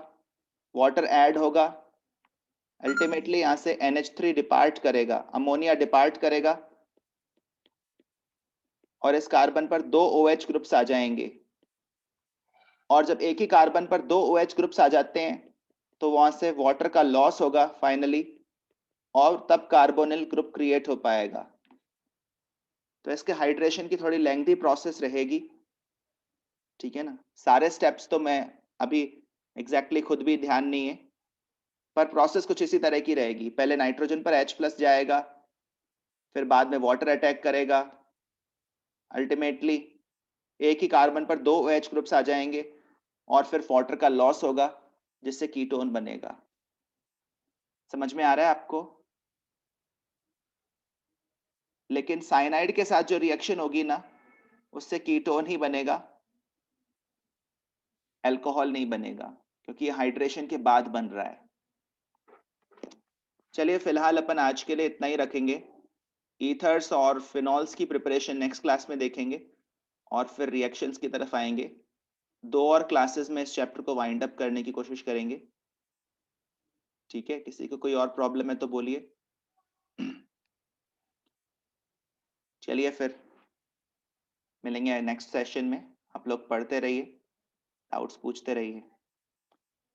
S1: वाटर ऐड होगा, अल्टीमेटली यहां से NH3 डिपार्ट करेगा, अमोनिया डिपार्ट करेगा, और इस कार्बन पर 2 OH ग्रुप्स आ जाएंगे। और जब एक ही कार्बन पर 2 OH ग्रुप्स आ जाते हैं तो वहां से वाटर का लॉस होगा फाइनली, और तब कार्बोनिल ग्रुप क्रिएट हो पाएगा। तो इसके हाइड्रेशन की थोड़ी लेंथी प्रोसेस रहेगी। ठीक है ना, सारे स्टेप्स तो मैं अभी एग्जैक्टली खुद भी ध्यान नहीं है, पर प्रोसेस कुछ इसी तरह की रहेगी। पहले नाइट्रोजन पर H+ जाएगा, फिर बाद में वाटर अटैक करेगा, अल्टीमेटली एक ही कार्बन पर 2 OH ग्रुप्स आ जाएंगे, और फिर वाटर का लॉस होगा जिससे कीटोन बनेगा। समझ में आ रहा है आपको? लेकिन साइनाइड के साथ जो रिएक्शन होगी ना उससे कीटोन ही बनेगा, अल्कोहल नहीं बनेगा, क्योंकि ये हाइड्रेशन के बाद बन रहा है। चलिए फिलहाल अपन आज के लिए इतना ही रखेंगे। ईथर्स और फिनॉल्स की प्रिपरेशन नेक्स्ट क्लास में देखेंगे, और फिर रिएक्शंस की तरफ आएंगे। 2 और क्लासेस में इस चैप्टर को वाइंड अप करने की कोशिश करेंगे। ठीक है, किसी को कोई और प्रॉब्लम है तो बोलिए। चलिए फिर मिलेंगे नेक्स्ट सेशन में। आप लोग पढ़ते रहिए, डाउट्स पूछते रहिए।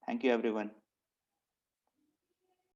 S1: Thank you everyone.